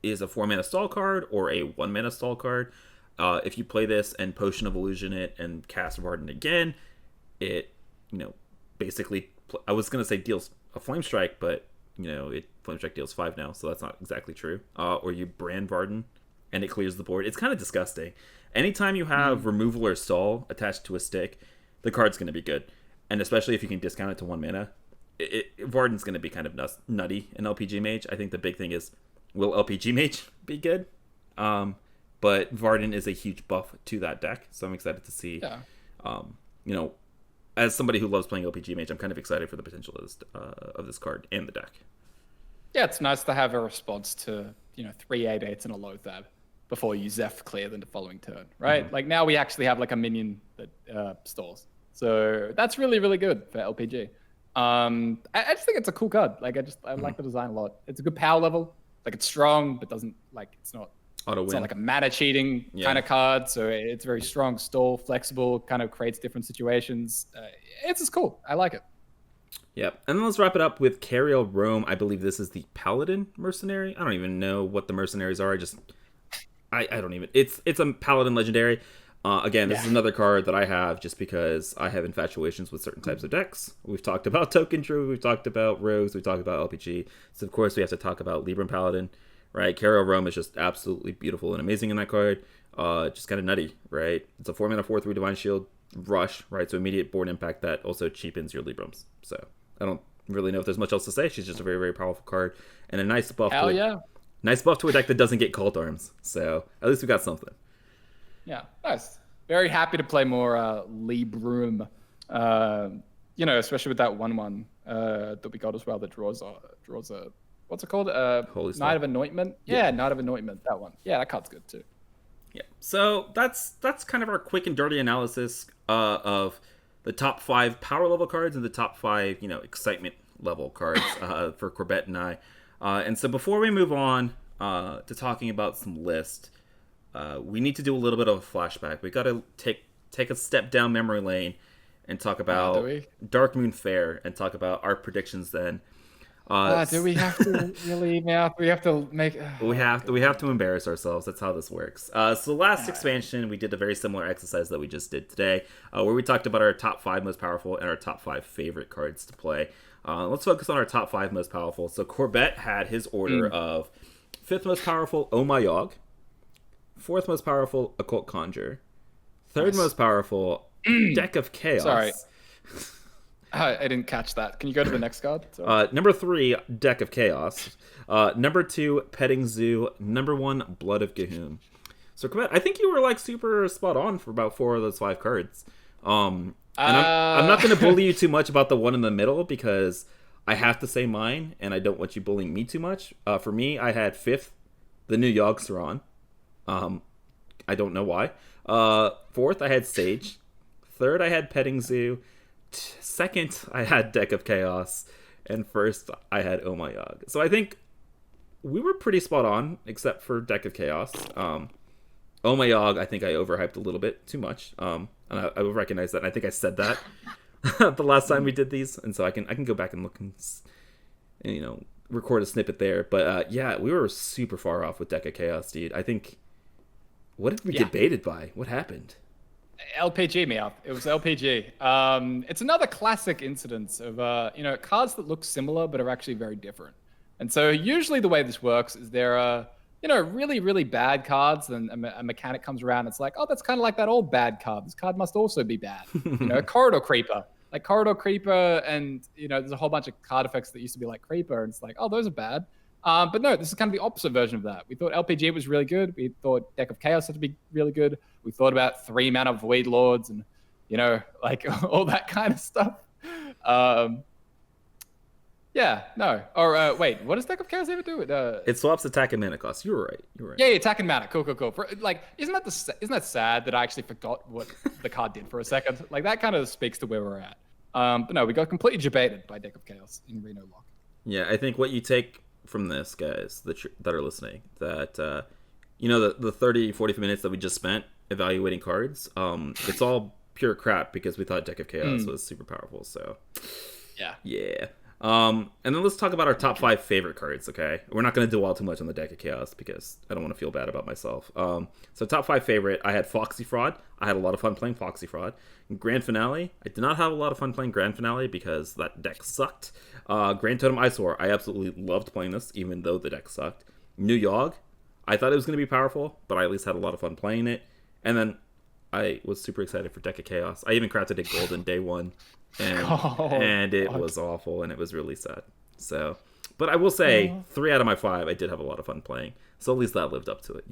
is a 4 mana stall card or a 1 mana stall card. If you play this and Potion of Illusion it and cast Varden again, it, basically, I was going to say deals a Flame Strike, but, Flame Strike deals 5 now, so that's not exactly true. Or you brand Varden and it clears the board. It's kind of disgusting. Anytime you have removal or stall attached to a stick, the card's going to be good. And especially if you can discount it to 1 mana, Varden's going to be kind of nutty in LPG Mage. I think the big thing is, will LPG Mage be good? But Varden is a huge buff to that deck, so I'm excited to see. Yeah. As somebody who loves playing LPG Mage, I'm kind of excited for the potential of this card and the deck. Yeah, it's nice to have a response to 3 8/8s and a Loathab before you Zeph clear them the following turn, right? Like now we actually have like a minion that stalls, so that's really, really good for LPG. I just think it's a cool card. Like I like the design a lot. It's a good power level. Like it's strong, but doesn't it's not. Auto It's win. not like a mana cheating kind of card, so it's very strong, stall, flexible, kind of creates different situations. It's just cool. I like it. Yep. And then let's wrap it up with Cariel Rome. I believe this is the Paladin mercenary. I don't even know what the mercenaries are. I don't even. It's a Paladin legendary. Again, this is another card that I have just because I have infatuations with certain types of decks. We've talked about Token Druid, we've talked about Rogues, we've talked about LPG. So, of course, we have to talk about Libram Paladin, right? Cariel Rome is just absolutely beautiful and amazing in that card. Just kind of nutty, right? It's a 4-mana 4/3 Divine Shield rush, right? So immediate board impact that also cheapens your Librams. So I don't really know if there's much else to say. She's just a very, very powerful card and a nice buff. Nice buff to a deck that doesn't get Cult Arms. So at least we got something. Yeah, nice. Very happy to play more Libram. Especially with that 1/1 that we got as well that draws a what's it called? Night of Anointment. Yeah, Night of Anointment. That one. Yeah, that card's good too. Yeah. So that's kind of our quick and dirty analysis of the top 5 power level cards and the top 5 excitement level cards for Corbett and I. And so before we move on to talking about some lists, we need to do a little bit of a flashback. We got to take a step down memory lane and talk about Darkmoon Faire and talk about our predictions then. Do we have to really now? We have to make. We have to embarrass ourselves. That's how this works. So the last expansion, we did a very similar exercise that we just did today, where we talked about our top 5 most powerful and our top 5 favorite cards to play. Let's focus on our top 5 most powerful. So Corbett had his order of 5th most powerful, Oh My Yogg, 4th most powerful, Occult Conjure, 3rd most powerful, Deck of Chaos. Sorry. I didn't catch that. Can you go to the next card? Number 3, Deck of Chaos. Number 2, Petting Zoo. Number 1, Blood of Gahum. So, Corbett, I think you were like super spot on for about 4 of those 5 cards. And I'm not going to bully you too much about the one in the middle because I have to say mine, and I don't want you bullying me too much. For me, I had 5th, the new Yogg-Saron. I don't know why. 4th, I had Sage. 3rd, I had Petting Zoo. 2nd, I had Deck of Chaos, and 1st, I had Oh My Yogg. So I think we were pretty spot on, except for Deck of Chaos. Oh My Yogg, I think I overhyped a little bit too much, and I will recognize that. And I think I said that the last time we did these, and so I can go back and look and record a snippet there. But yeah, we were super far off with Deck of Chaos, dude. I think what did we get baited by? What happened? LPG, Meowth. It was LPG. It's another classic incidence of cards that look similar but are actually very different. And so usually the way this works is there are really, really bad cards, and a mechanic comes around. It's like, oh, that's kind of like that old bad card. This card must also be bad. Corridor Creeper. Like Corridor Creeper, and there's a whole bunch of card effects that used to be like Creeper, and it's like, oh, those are bad. But no, this is kind of the opposite version of that. We thought LPG was really good. We thought Deck of Chaos had to be really good. We thought about 3-mana Void Lords and, like all that kind of stuff. Wait, what does Deck of Chaos even do? It swaps attack and mana cost. You were right. Yeah, attack and mana. Cool. Isn't that sad that I actually forgot what the card did for a second? Like, that kind of speaks to where we're at. But no, we got completely debated by Deck of Chaos in Reno Lock. Yeah, I think what you take from this, guys, that are listening, that the 30 45 minutes that we just spent evaluating cards, it's all pure crap because we thought Deck of Chaos was super powerful. So yeah. And then let's talk about our top 5 favorite cards. Okay, we're not going to dwell too much on the Deck of Chaos because I don't want to feel bad about myself. So top 5 favorite, I had Foxy Fraud. I had a lot of fun playing Foxy Fraud. Grand Finale, I did not have a lot of fun playing Grand Finale because that deck sucked. Grand Totem Eyesore, I absolutely loved playing this, even though the deck sucked. New Yogg, I thought it was going to be powerful, but I at least had a lot of fun playing it. And then I was super excited for Deck of Chaos. I even crafted it golden day 1, and it was awful, and it was really sad. So, but I will say, 3 out of my 5, I did have a lot of fun playing. So at least that lived up to it,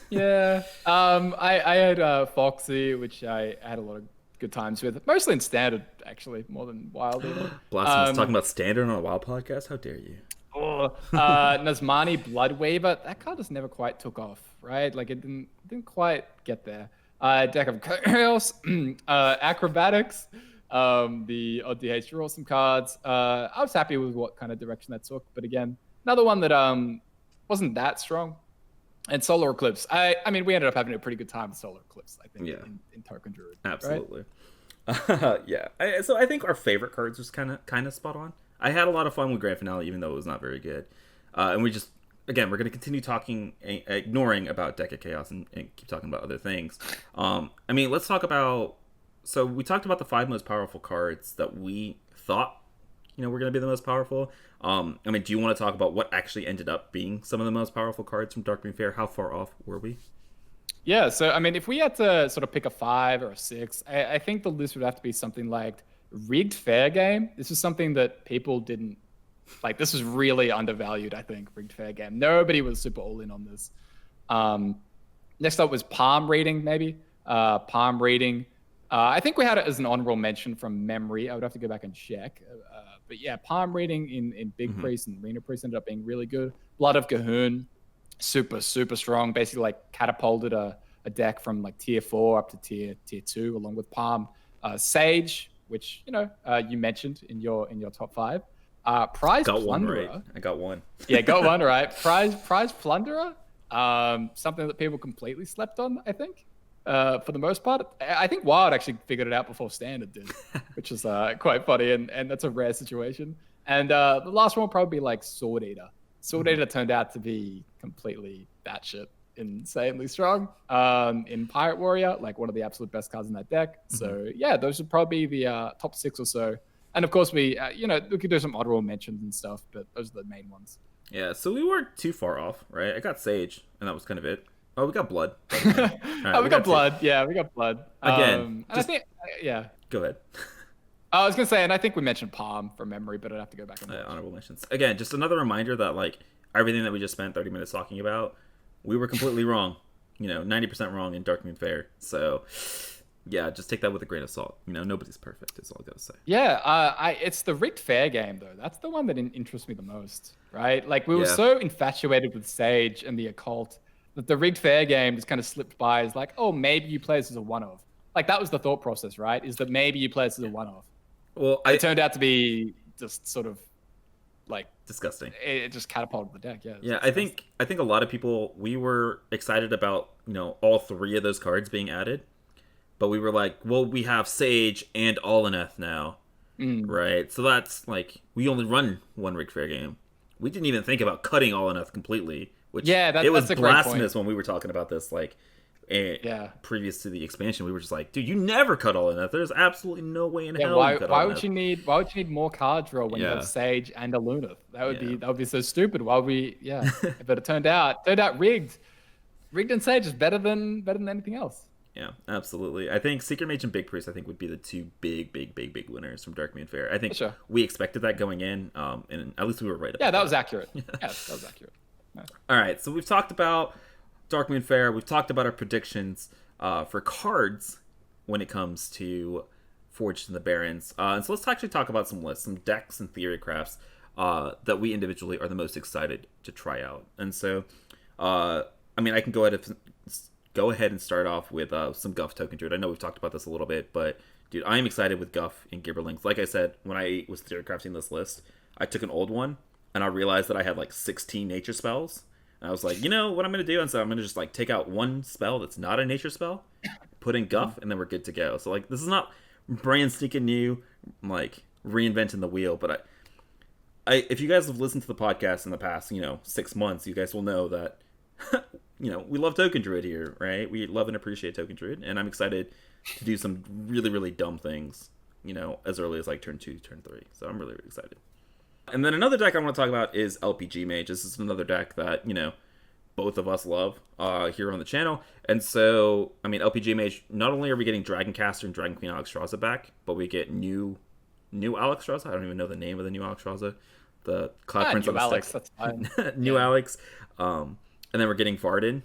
Yeah. I had Foxy, which I had a lot of good times with. Mostly in Standard, actually, more than Wild. Blasphemous, talking about Standard on a Wild podcast? How dare you? Nazmani Bloodweaver, that card just never quite took off, right? Like, it didn't quite get there. Deck of Chaos, Acrobatics, the odd DH draw some cards. I was happy with what kind of direction that took, but again, another one that wasn't that strong. And Solar Eclipse. I mean, we ended up having a pretty good time with Solar Eclipse, I think, Yeah. in Token Druid. Absolutely. Right? Yeah. So I think our favorite cards was kind of spot on. I had a lot of fun with Grand Finale, even though it was not very good. And we just, again, we're going to continue talking, ignoring about Deck of Chaos and keep talking about other things. I mean, let's talk about... So we talked about the 5 most powerful cards that we thought, were going to be the most powerful. I mean, do you want to talk about what actually ended up being some of the most powerful cards from Darkmoon Faire? How far off were we? Yeah, so I mean, if we had to sort of pick a 5 or a 6, I think the list would have to be something like Rigged Fair Game. This is something that people didn't like. This was really undervalued, I think. Rigged Fair Game. Nobody was super all in on this. Next up was Palm Reading, maybe. Palm Reading. I think we had it as an honorable mention from memory. I would have to go back and check. But yeah, Palm Reading in Big Priest and Arena Priest ended up being really good. Blood of Cahoon, super, super strong. Basically, like catapulted a deck from like tier 4 up to tier 2, along with Palm. Sage, which you mentioned in your top 5. Prize got Plunderer. One right. I got one. Yeah, got one right. Prize Plunderer. Something that people completely slept on, I think. For the most part, I think Wild actually figured it out before Standard did, which is quite funny, and that's a rare situation. And the last one will probably be like Sword Eater. Sword Eater turned out to be completely batshit insanely strong in Pirate Warrior, like one of the absolute best cards in that deck. So yeah, those would probably be the top 6 or so. And of course, we could do some honorable mentions and stuff, but those are the main ones. Yeah, so we weren't too far off, right? I got Sage, and that was kind of it. Oh, we got Blood. Right, we got Blood. Yeah, we got Blood. Again, and I think, yeah. Go ahead. I was gonna say, and I think we mentioned Palm from memory, but I'd have to go back and watch. Honorable mentions. Again, just another reminder that like everything that we just spent 30 minutes talking about, we were completely wrong. 90% wrong in Darkmoon Faire. So yeah, just take that with a grain of salt. Nobody's perfect. Is all I gotta say. Yeah, it's the Rigged Fair Game though. That's the one that interests me the most, right? Like we were so infatuated with Sage and the Occult that the Rigged Fair Game just kind of slipped by as like, oh, maybe you play this as a one-off. Like that was the thought process, right? Is that maybe you play this as a one-off. Well, it turned out to be just sort of like disgusting. It just catapulted the deck. Yeah. Yeah, I think a lot of people, we were excited about all 3 of those cards being added, but we were like, well, we have Sage and Unnerf now, right? So that's like we only run one Rigged Fair Game. We didn't even think about cutting Unnerf completely. Which it was blasphemous when we were talking about this, like, previous to the expansion. We were just like, dude, you never cut all in that. There's absolutely no way in hell. Why would you need more card draw when you have Sage and a Lunarf? That would be so stupid. Why would we? Yeah, but it turned out rigged and Sage is better than anything else. Yeah, absolutely. I think Secret Mage and Big Priest, would be the 2 big winners from Darkmoon Faire. I think we expected that going in, and at least we were right. Yeah, that was accurate. Yeah, that was accurate. All right, so we've talked about Darkmoon Faire. We've talked about our predictions for cards when it comes to Forged in the Barrens. And so let's actually talk about some lists, some decks and theory crafts that we individually are the most excited to try out. And so, I can go ahead and start off with some Guff Token Druid. I know we've talked about this a little bit, but dude, I'm excited with Guff and Gibberlings. Like I said, when I was theorycrafting this list, I took an old one, and I realized that I had like 16 nature spells. And I was like, what I'm going to do? And so I'm going to just like take out one spell that's not a nature spell, put in Guff, and then we're good to go. So like, this is not brand sneaking new, like reinventing the wheel. But if you guys have listened to the podcast in the past, 6 months, you guys will know that, we love Token Druid here, right? We love and appreciate Token Druid. And I'm excited to do some really, really dumb things, as early as like turn 2, turn 3. So I'm really, really excited. And then another deck I want to talk about is LPG Mage. This is another deck that, both of us love here on the channel. And so, LPG Mage, not only are we getting Dragoncaster and Dragon Queen Alexstrasza back, but we get new Alexstrasza. I don't even know the name of the new Alexstrasza. The Cloud Prince on the Alex, stick. That's fine. New Alex. And then we're getting Varden.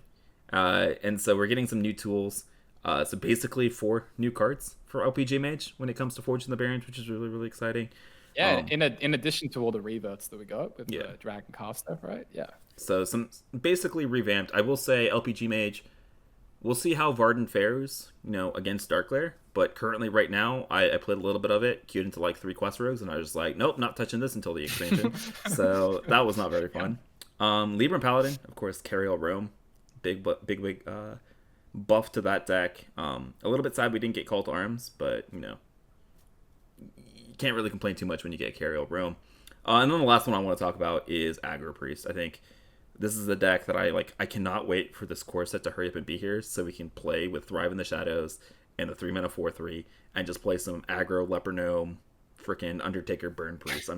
And so we're getting some new tools. So basically 4 new cards for LPG Mage when it comes to Forged in the Barrens, which is really, really exciting. Yeah, in addition to all the reverts that we got with the Dragon Caster, right? Yeah. So some basically revamped. I will say LPG Mage, we'll see how Varden fares, against Darkglare. But currently right now, I played a little bit of it, queued into like 3 quest rogues, and I was just like, nope, not touching this until the expansion. So that was not very fun. Libram Paladin, of course, Carry All Rome. big buff to that deck. A little bit sad we didn't get Call to Arms, but you can't really complain too much when you get Carriel Rome. And then the last one I want to talk about is Aggro Priest. I think this is a deck that I cannot wait for this core set to hurry up and be here so we can play with Thrive in the Shadows and the 3-mana 4/3 and just play some aggro Leper Gnome, freaking Undertaker Burn Priest.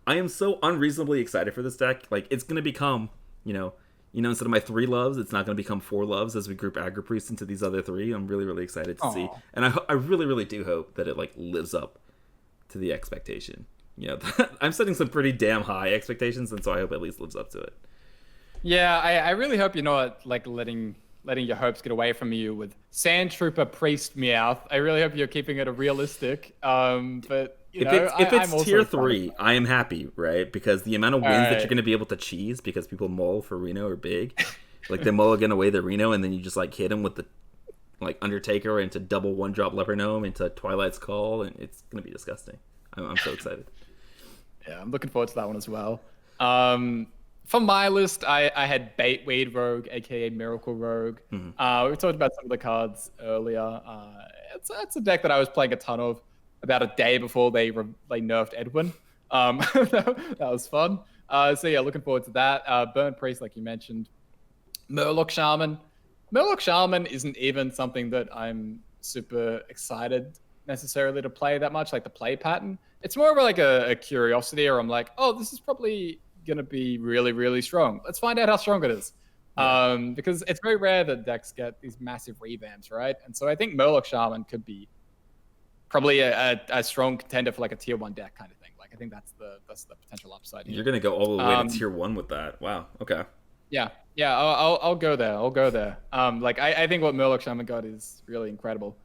I am so unreasonably excited for this deck. Like, it's gonna become, instead of my 3 loves, it's not gonna become 4 loves as we group Aggro Priest into these other 3. I'm really, really excited to see, and I really, really do hope that it lives up to the expectation. I'm setting some pretty damn high expectations, and so I hope it at least lives up to it. Yeah, I really hope you're not letting your hopes get away from you with Sand Trooper Priest Meowth. I really hope you're keeping it a realistic. But if it's tier 3, I am happy, right? Because the amount of wins that you're going to be able to cheese because people mull for Reno are big. They mulligan away the Reno, and then you just hit them with the Undertaker into double 1-drop Leper Gnome into Twilight's Call, and it's going to be disgusting. I'm so excited. Yeah, I'm looking forward to that one as well. For my list, I had Baitweed Rogue, aka Miracle Rogue. Mm-hmm. We talked about some of the cards earlier. It's a deck that I was playing a ton of about a day before they nerfed Edwin. That was fun. So yeah, looking forward to that. Burn Priest, like you mentioned. Murloc Shaman. Murloc Shaman isn't even something that I'm super excited necessarily to play that much, the play pattern. It's more of a curiosity, or I'm like, oh, this is probably gonna be really, really strong. Let's find out how strong it is. Yeah. Because it's very rare that decks get these massive revamps, right? And so I think Murloc Shaman could be probably a strong contender for a tier 1 deck kind of thing. I think that's the potential upside here. You're gonna go all the way to tier 1 with that. Wow. Okay. Yeah. I'll go there. I think what Murloc Shaman got is really incredible.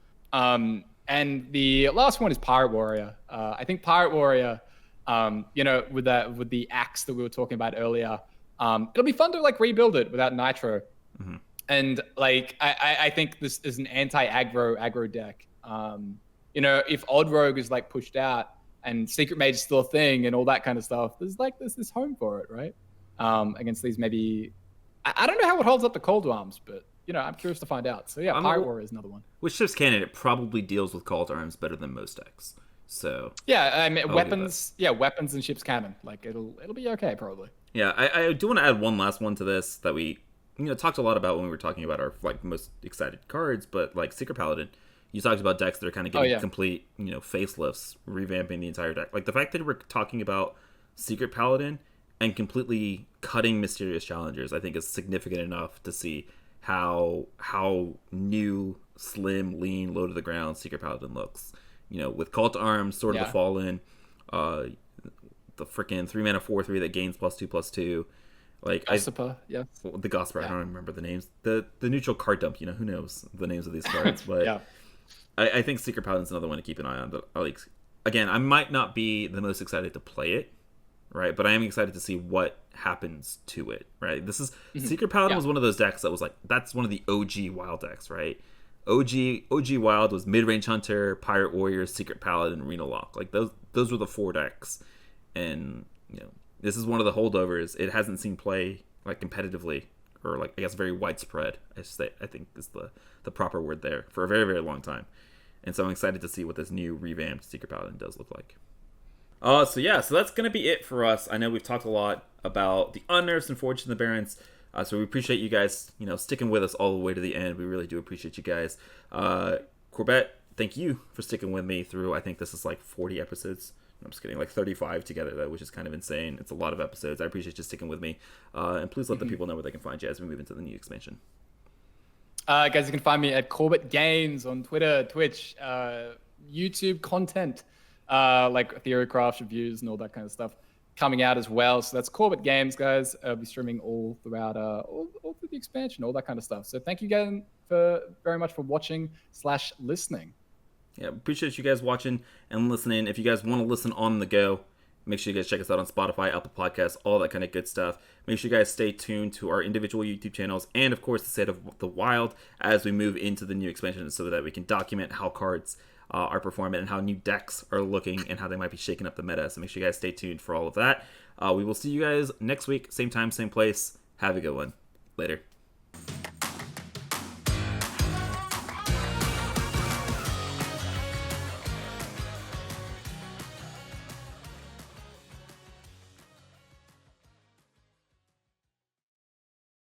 And the last one is Pirate Warrior. I think Pirate Warrior, with the axe that we were talking about earlier, it'll be fun to rebuild it without Nitro. Mm-hmm. And I think this is an anti-aggro deck. If Odd Rogue is pushed out and Secret Mage is still a thing and all that kind of stuff, there's this home for it, right? Against these maybe, I don't know how it holds up to Cold Arms, but I'm curious to find out. So yeah, Pirate Warrior is another one. With Ship's Cannon, it probably deals with Call to Arms better than most decks. So yeah, I mean weapons and Ship's Cannon, it'll be okay probably. Yeah, I do want to add one last one to this that we talked a lot about when we were talking about our most excited cards, but Secret Paladin, you talked about decks that are kind of getting complete facelifts, revamping the entire deck. The fact that we're talking about Secret Paladin and completely cutting Mysterious Challengers, I think is significant enough to see how new, slim, lean, low to the ground Secret Paladin looks. With Call to Arms, Sword of the Fallen, the freaking 3-mana 4/3 that gains +2/+2. Gossiper, yeah. The Gossiper, I don't remember the names. The neutral card dump, who knows the names of these cards. But yeah. I think Secret Paladin's another one to keep an eye on. But again, I might not be the most excited to play it, right? But I am excited to see what happens to it, right? This is Secret Paladin was one of those decks that was that's one of the OG Wild decks, right? OG Wild was Mid-Range Hunter, Pirate Warrior, Secret Paladin, Reno Lock. Those were the 4 decks, and this is one of the holdovers. It hasn't seen play competitively, or I guess very widespread. I think is the proper word there, for a very, very long time. And so I'm excited to see what this new revamped Secret Paladin does look like. So that's gonna be it for us. I know we've talked a lot about the Unnerfs and Forge in the Barrens. So we appreciate you guys, sticking with us all the way to the end. We really do appreciate you guys. Corbett, thank you for sticking with me through, I think this is 40 episodes. I'm just kidding, 35 together, though, which is kind of insane. It's a lot of episodes. I appreciate you sticking with me. And please let the people know where they can find you as we move into the new expansion. Guys, you can find me at Corbettgames on Twitter, Twitch, YouTube content, Theorycraft reviews and all that kind of stuff coming out as well. So that's Corbettgames, guys. I'll be streaming all throughout, all through the expansion, all that kind of stuff. So thank you guys very much for watching/listening. Yeah, appreciate you guys watching and listening. If you guys want to listen on the go, make sure you guys check us out on Spotify, Apple Podcasts, all that kind of good stuff. Make sure you guys stay tuned to our individual YouTube channels and, of course, the State of the Wild as we move into the new expansion so that we can document how cards are performing and how new decks are looking and how they might be shaking up the meta. So make sure you guys stay tuned for all of that. We will see you guys next week, same time, same place. Have a good one. Later.